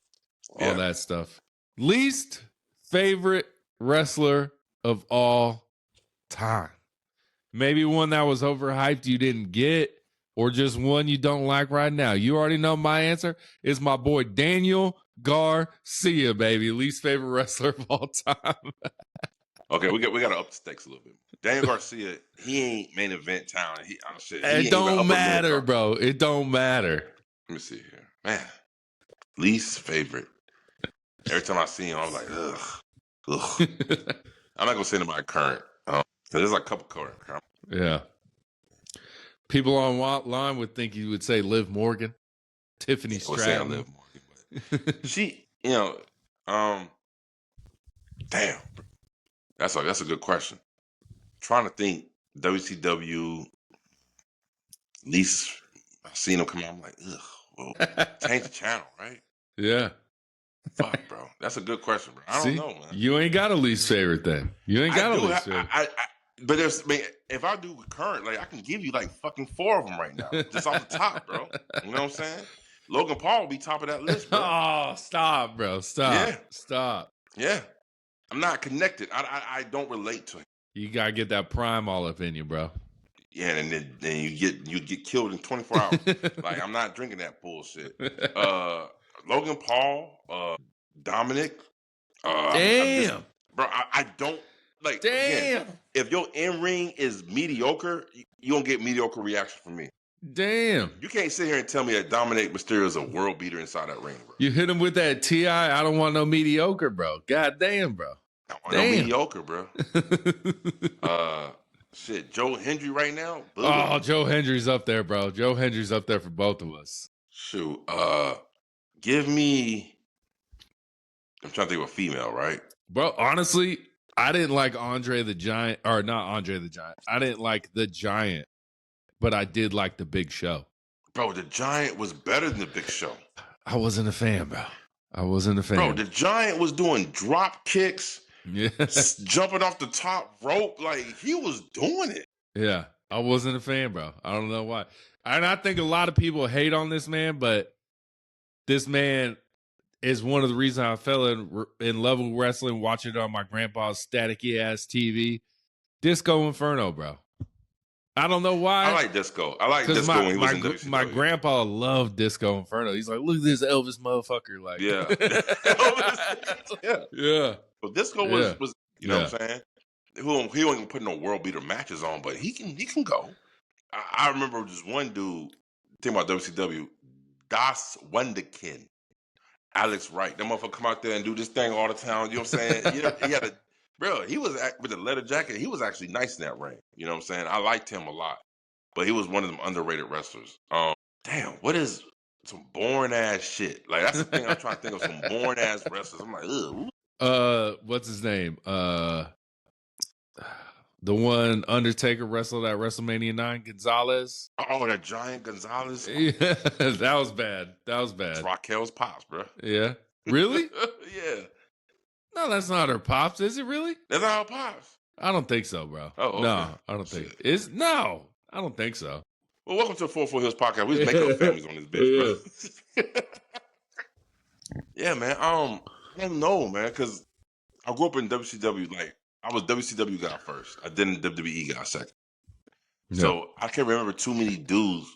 all that stuff. Least favorite wrestler of all time. Maybe one that was overhyped you didn't get, or just one you don't like right now. You already know my answer. It's my boy Daniel Garcia, baby. Least favorite wrestler of all time. Okay, we got to up the stakes a little bit. Daniel Garcia, he ain't main event talent. It don't matter, bro. It don't matter. Let me see here, man. Least favorite. Every time I see him, I'm like, ugh. I'm not gonna say anybody current. There's like a couple current. Yeah. People online would think you would say Liv Morgan, Tiffany Stratton. Liv Morgan, but she, damn. That's a good question. Trying to think, WCW. Least I've seen him come out. I'm like, ugh. Well, change the channel, right? Yeah. Fuck, bro. That's a good question, bro. I don't know, man. You ain't got a least favorite then. You ain't got a least favorite. But if I do current, like I can give you like fucking 4 of them right now, just off the top, bro. You know what I'm saying? Logan Paul will be top of that list, bro. Oh, stop, bro. Stop. Yeah. Stop. Yeah. I'm not connected. I don't relate to him. You gotta get that prime all up in you, bro. Yeah, and then you get killed in 24 hours. Like I'm not drinking that bullshit. Logan Paul, Dominic. Damn, bro. I don't like. Damn. Again, if your in ring is mediocre, you don't get mediocre reaction from me. Damn. You can't sit here and tell me that Dominic Mysterio is a world beater inside that ring, bro. You hit him with that T.I. I don't want no mediocre, bro. God damn, bro. I don't want no mediocre, bro. Shit, Joe Hendry right now. Boom. Oh, Joe Hendry's up there, bro. Joe Hendry's up there for both of us. Shoot, give me. I'm trying to think of a female, right? Bro, honestly, I didn't like Andre the Giant, or not Andre the Giant. I didn't like the Giant, but I did like the Big Show. Bro, the Giant was better than the Big Show. I wasn't a fan, bro. I wasn't a fan. Bro, the Giant was doing drop kicks. Yeah. Jumping off the top rope. Like, he was doing it. Yeah. I wasn't a fan, bro. I don't know why. And I think a lot of people hate on this man, but this man is one of the reasons I fell in love with wrestling, watching it on my grandpa's staticky-ass TV. Disco Inferno, bro. I don't know why. I like Disco. I like Disco when he was in WCW. My grandpa loved Disco Inferno. He's like, look at this Elvis motherfucker. Like, yeah. Yeah. But Disco was you know what I'm saying? He wasn't putting no world beater matches on, but he can go. I remember just one dude, thinking about WCW, Das Wunderkind, Alex Wright. That motherfucker come out there and do this thing all the time. You know what I'm saying? He had he was with the leather jacket. He was actually nice in that ring. You know what I'm saying? I liked him a lot, but he was one of them underrated wrestlers. Damn, what is some boring ass shit? Like that's the thing I'm trying to think of. Some boring ass wrestlers. I'm like, ugh. What's his name? The one Undertaker wrestled at WrestleMania 9, Gonzalez. Oh, that giant Gonzalez. Yeah, that was bad. It's Raquel's pops, bro. Yeah. Really? Yeah. No, that's not her pops, is it really? That's not her pops. I don't think so, bro. Oh, okay. No, I don't think I don't think so. Well, welcome to the 44 Heelz podcast. We just make up families on this bitch, bro. Yeah, man. I don't know, man, because I grew up in WCW. Like, I was WCW guy first. I didn't WWE guy second. Yeah. So I can't remember too many dudes.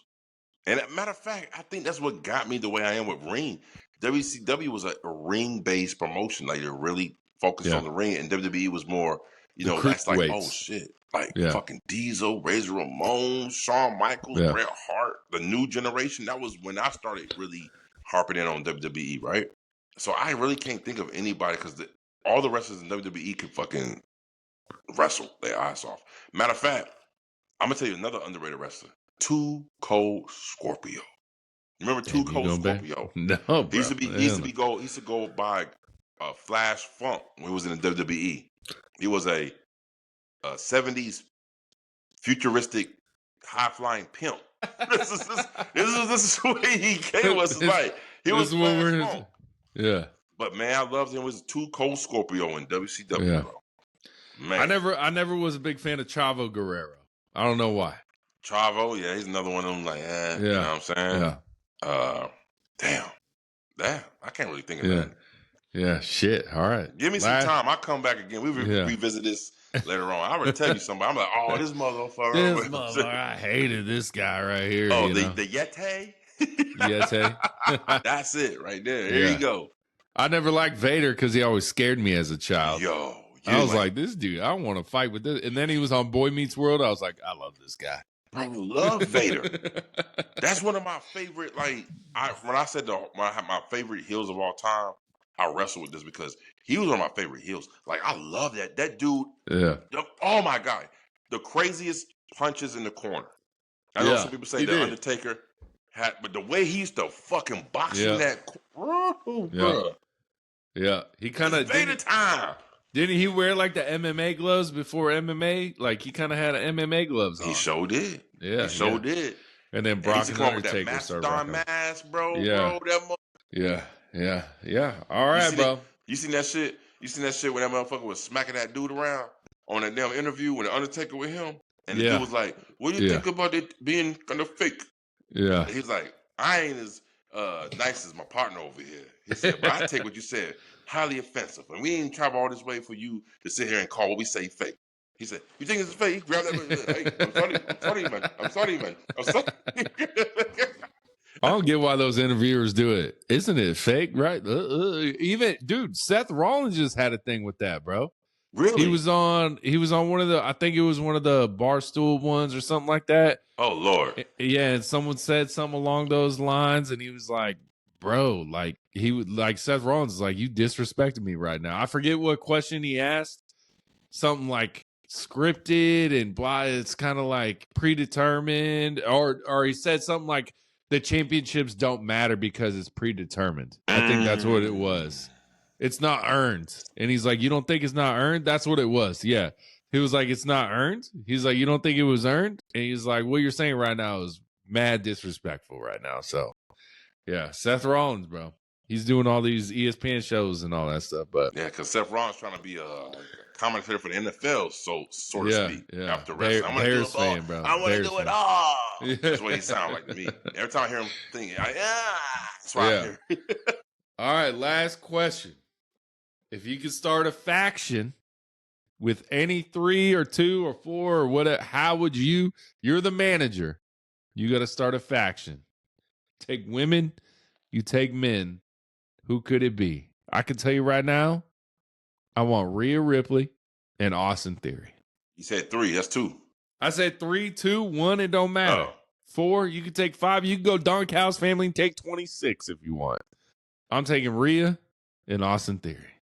And matter of fact, I think that's what got me the way I am with ring. WCW was a ring-based promotion. Like, they really focused on the ring, and WWE was more, that's like, oh shit, like fucking Diesel, Razor Ramon, Shawn Michaels, Bret Hart, the new generation. That was when I started really harping in on WWE, right? So I really can't think of anybody because all the wrestlers in WWE could fucking wrestle their ass off. Matter of fact, I'm gonna tell you another underrated wrestler, Too Cold Scorpio. Remember Too Cold Scorpio? No, bro. He used to go by Flash Funk when he was in the WWE. He was a 70s futuristic high flying pimp. this is what he came us like. He was Flash Funk. Yeah. But man, I loved him. It was Too Cold Scorpio in WCW, bro. Man. I never was a big fan of Chavo Guerrero. I don't know why. Chavo, yeah, he's another one of them like, you know what I'm saying? Yeah. Damn. I can't really think of that. Yeah, shit. All right. Give me some time. I'll come back again. We revisit this later on. I would tell you somebody. I'm like, oh, this motherfucker. I hated this guy right here. Oh, the Yeti? Yeti. That's it right there. There you go. I never liked Vader because he always scared me as a child. I was like, this dude, I want to fight with this. And then he was on Boy Meets World. I was like, I love this guy. Bro, love Vader. That's one of my favorite, when I said my favorite heels of all time, I wrestle with this because he was one of my favorite heels. Like, I love that. That dude, oh my God, the craziest punches in the corner. I know some people say the Undertaker had, but the way he used to fucking box in that, bro. Yeah, he kind of Vader time. Didn't he wear like the MMA gloves before MMA? Like he kind of had MMA gloves on. He sure did. Yeah, he sure did. And then Brock and Undertaker started rocking. Mask, bro. Yeah. Bro, Yeah. All right, bro. You seen that shit? You seen that shit when that motherfucker was smacking that dude around on that damn interview when the Undertaker with him? And the dude was like, what do you think about it being kind of fake? Yeah. And he's like, I ain't as nice as my partner over here. He said, but I take what you said highly offensive. And we ain't travel all this way for you to sit here and call what we say fake. He said, you think it's fake? Grab that. Hey, I'm sorry, man. I don't get why those interviewers do it. Isn't it fake, right? Even, dude, Seth Rollins just had a thing with that, bro. Really? He was on one of the, I think it was one of the Barstool ones or something like that. Oh, Lord. Yeah, and someone said something along those lines, and he was like, bro, like, he would, like, Seth Rollins is like, you disrespected me right now. I forget what question he asked. Something like scripted and blah. It's kind of like predetermined, or he said something like the championships don't matter because it's predetermined. I think that's what it was. It's not earned. And he's like, you don't think it's not earned? That's what it was. Yeah. He was like, it's not earned. He's like, you don't think it was earned? And he's like, what you're saying right now is mad disrespectful right now. So yeah, Seth Rollins, bro. He's doing all these ESPN shows and all that stuff. But yeah, because Seth Rollins trying to be a commentator for the NFL, so to speak. Yeah. After wrestling, I'm gonna do it all. Bro. I want to do it all. That's what he sounds like to me. Every time I hear him thinking, that's why I hear. All right, last question. If you could start a faction with any 3 or 2 or 4 or whatever, how would you're the manager. You got to start a faction. Take women, you take men. Who could it be? I can tell you right now, I want Rhea Ripley and Austin Theory. You said 3, that's 2. I said 3, 2, 1, it don't matter. 4, you can take 5. You can go Don Callis family and take 26 if you want. I'm taking Rhea and Austin Theory.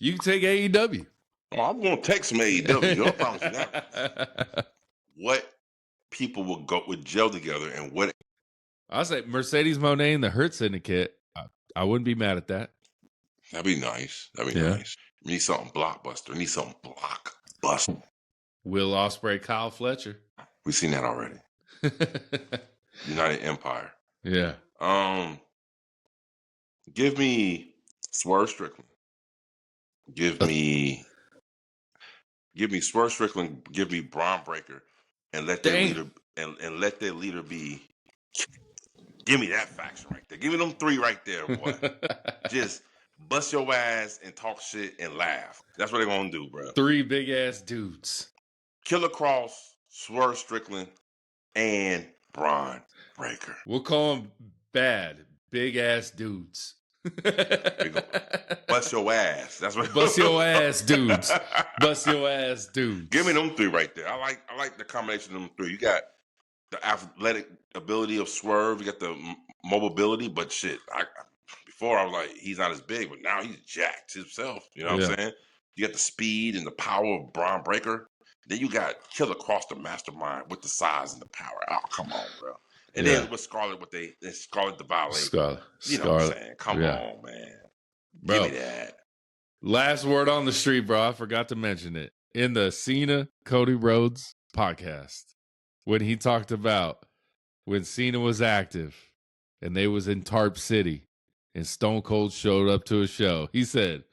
You can take AEW. Oh, I'm going to take some AEW. I promise you that. What people would gel together and what? I'll say Mercedes Moné and the Hurt Syndicate. I wouldn't be mad at that. That'd be nice. Nice. We need something blockbuster. We need something blockbuster. Will Ospreay, Kyle Fletcher. We've seen that already. United Empire. Yeah. Give me Swerve Strickland. Give me Swerve Strickland. Give me Braun Breaker, and let their leader and let their leader be. Give me that faction right there. Give me them 3 right there, boy. Just bust your ass and talk shit and laugh. That's what they're gonna do, bro. 3 big ass dudes. Killer Cross, Swerve Strickland, and Braun Breaker. We'll call them big ass dudes. We go bust your ass. That's what. Bust your ass, dudes. Bust your ass, dudes. Give me them three right there. I like the combination of them three. You got the athletic ability of Swerve. You got the mobility, but shit. Before I was like, he's not as big, but now he's jacked himself. You know what I'm saying? You got the speed and the power of Braun Breaker. Then you got Killer Cross, the mastermind, with the size and the power. Oh, come on, bro. And then with Scarlett, Scarlett the Violate. Scarlett. You know what I'm saying? Come on, man. Bro, give me that. Last word on the street, bro. I forgot to mention it. In the Cena Cody Rhodes podcast, when he talked about when Cena was active and they was in Tarp City and Stone Cold showed up to a show, he said,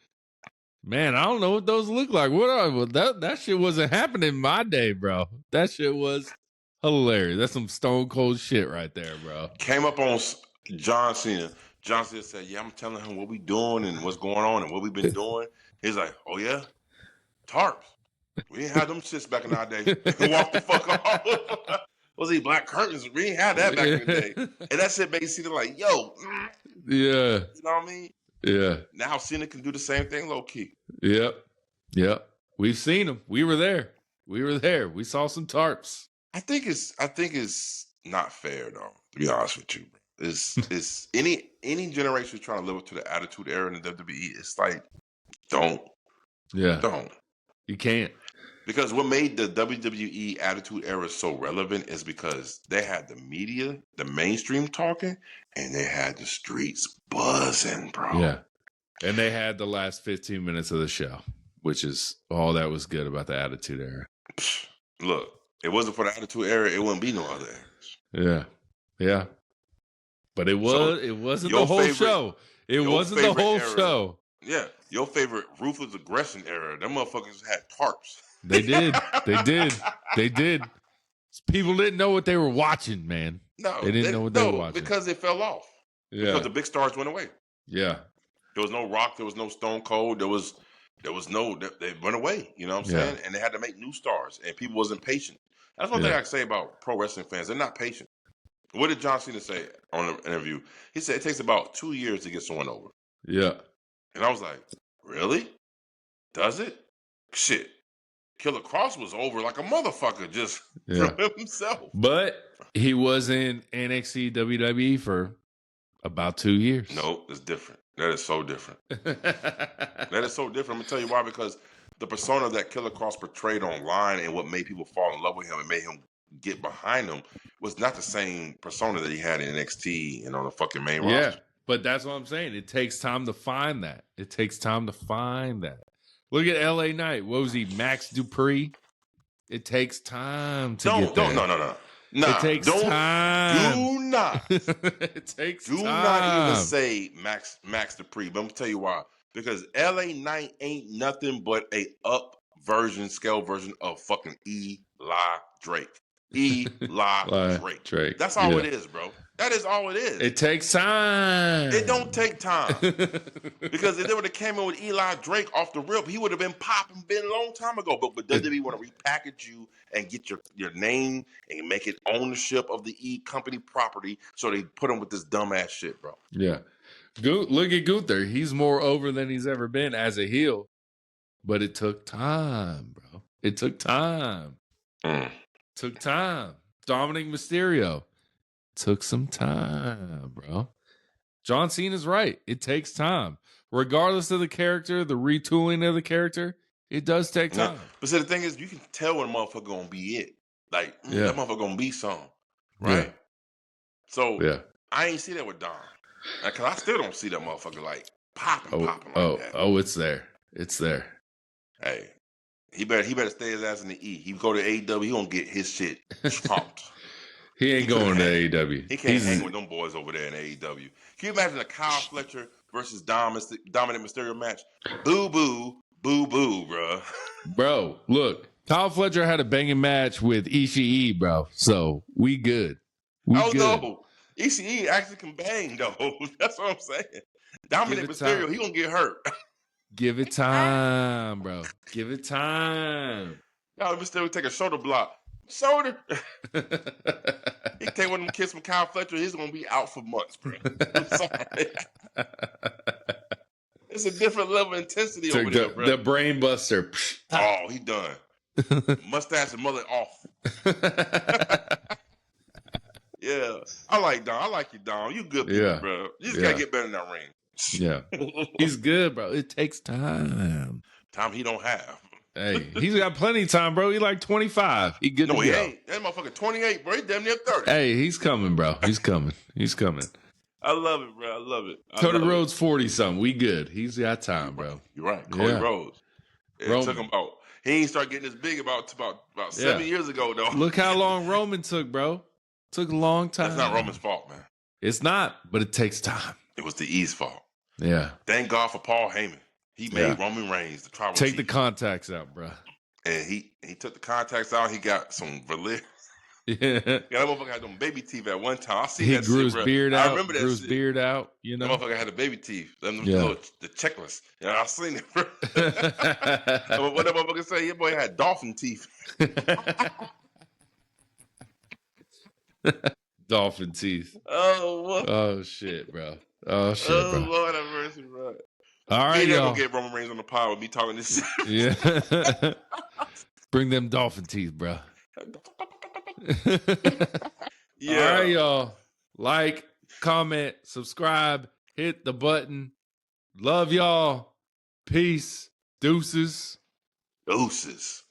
man, I don't know what those look like. That shit wasn't happening in my day, bro. That shit was hilarious. That's some Stone Cold shit right there, bro. Came up on John Cena. John Cena said, yeah, I'm telling him what we doing and what's going on and what we've been doing. He's like, oh, yeah? Tarps. We didn't have them shits back in our day. Walk the fuck off. Was he black curtains? We didn't have that back in the day. And that shit made Cena like, yo. Yeah. You know what I mean? Yeah. Now Cena can do the same thing low key. Yep. We've seen him. We were there. We saw some tarps. I think it's not fair though, to be honest with you. It's any generation trying to live up to the Attitude Era in the WWE, it's like, don't. You can't. Because what made the WWE Attitude Era so relevant is because they had the media, the mainstream talking, and they had the streets buzzing, bro. Yeah. And they had the last 15 minutes of the show, which is all that was good about the Attitude Era. Look, it wasn't for the Attitude Era, it wouldn't be no other eras. Yeah. But it wasn't the whole show. It wasn't the whole show. Yeah. Your favorite ruthless aggression era, them motherfuckers had tarps. They did. People didn't know what they were watching, man. No, they didn't know what they were watching. Because it fell off. Yeah. Because the big stars went away. Yeah. There was no Rock, there was no Stone Cold, there was no, they went away, you know what I'm saying? And they had to make new stars, and people wasn't patient. That's one thing I can say about pro wrestling fans. They're not patient. What did John Cena say on the interview? He said it takes about 2 years to get someone over. Yeah. And I was like, really? Does it? Shit. Killer Cross was over like a motherfucker just from himself. But he was in NXT WWE for about 2 years. No, it's different. That is so different. That is so different. I'm going to tell you why. Because the persona that Killer Cross portrayed online and what made people fall in love with him and made him get behind him was not the same persona that he had in NXT and on the fucking main roster. Yeah, but that's what I'm saying. It takes time to find that. Look at LA Knight. What was he? Max Dupree? It takes time to get there. No. It takes time. Do not. It takes time. Do not even say Max Dupree. But I'm going to tell you why. Because LA Knight ain't nothing but a scale version of fucking Eli Drake. Eli Drake. That's all it is, bro. That is all it is. It takes time. It don't take time. Because if they would have came in with Eli Drake off the rip, he would have been popping a long time ago. But WWE want to repackage you and get your name and make it ownership of the E company property. So they put him with this dumbass shit, bro. Yeah. Look at Gunther. He's more over than he's ever been as a heel. But it took time, bro. It took time. Took time. Dominic Mysterio. Took some time, bro. John Cena's right. It takes time. Regardless of the character, the retooling of the character, it does take time. But see, the thing is, you can tell when a motherfucker gonna be it. Like, that motherfucker gonna be something. Right? Yeah. So, I ain't see that with Dom. Because I still don't see that motherfucker, like, popping like that. Oh, it's there. It's there. Hey, he better stay his ass in the E. He go to AEW, he gonna get his shit pumped. He ain't going to AEW. He can't hang with them boys over there in AEW. Can you imagine a Kyle Fletcher versus Dominic Mysterio match? Boo, boo, boo, boo, bro. Bro, look. Kyle Fletcher had a banging match with Ishii, bro. So, we good. No. Ishii actually can bang, though. That's what I'm saying. Dominic Mysterio, he gonna get hurt. Give it time, bro. Give it time. Y'all Mysterio take a shoulder block. Shoulder. He take one of them kids from Kyle Fletcher. He's gonna be out for months, bro. I'm sorry. It's a different level of intensity over there, bro. The brain buster. Oh, he done. Mustache and mullet off. Yeah, I like Dom. I like you, Dom. You good people, bro. You just gotta get better in that ring. Yeah, he's good, bro. It takes time. Time he don't have. Hey, he's got plenty of time, bro. He like 25. He good to go. No, he ain't. That motherfucker 28, bro. He damn near 30. Hey, he's coming, bro. He's coming. He's coming. I love it, bro. I love it. Cody Rhodes 40-something. We good. He's got time, bro. You're right. Cody Rhodes. It took him about. He ain't start getting this big about 7 years ago, though. Look how long Roman took, bro. Took a long time. That's not Roman's fault, man. It's not, but it takes time. It was the E's fault. Yeah. Thank God for Paul Heyman. He made Roman Reigns the tribal Take chief. the contacts out, bro. And he took the contacts out. He got some validity. Yeah. That motherfucker had them baby teeth at one time. I see he that grew shit, his beard bro. out. I remember that grew his shit. beard out, you know. That motherfucker had the baby teeth. The checklist. Yeah, I seen it, bro. What that motherfucker say? Your boy had dolphin teeth. Dolphin teeth. Oh, what? Oh, shit, bro. Oh, shit, bro. Oh, Lord have mercy, bro. All right, y'all. y'all. Gonna get Roman Reigns on the pod with me talking this shit. Yeah. Bring them dolphin teeth, bro. Yeah. All right, y'all. Like, comment, subscribe, hit the button. Love y'all. Peace. Deuces. Deuces.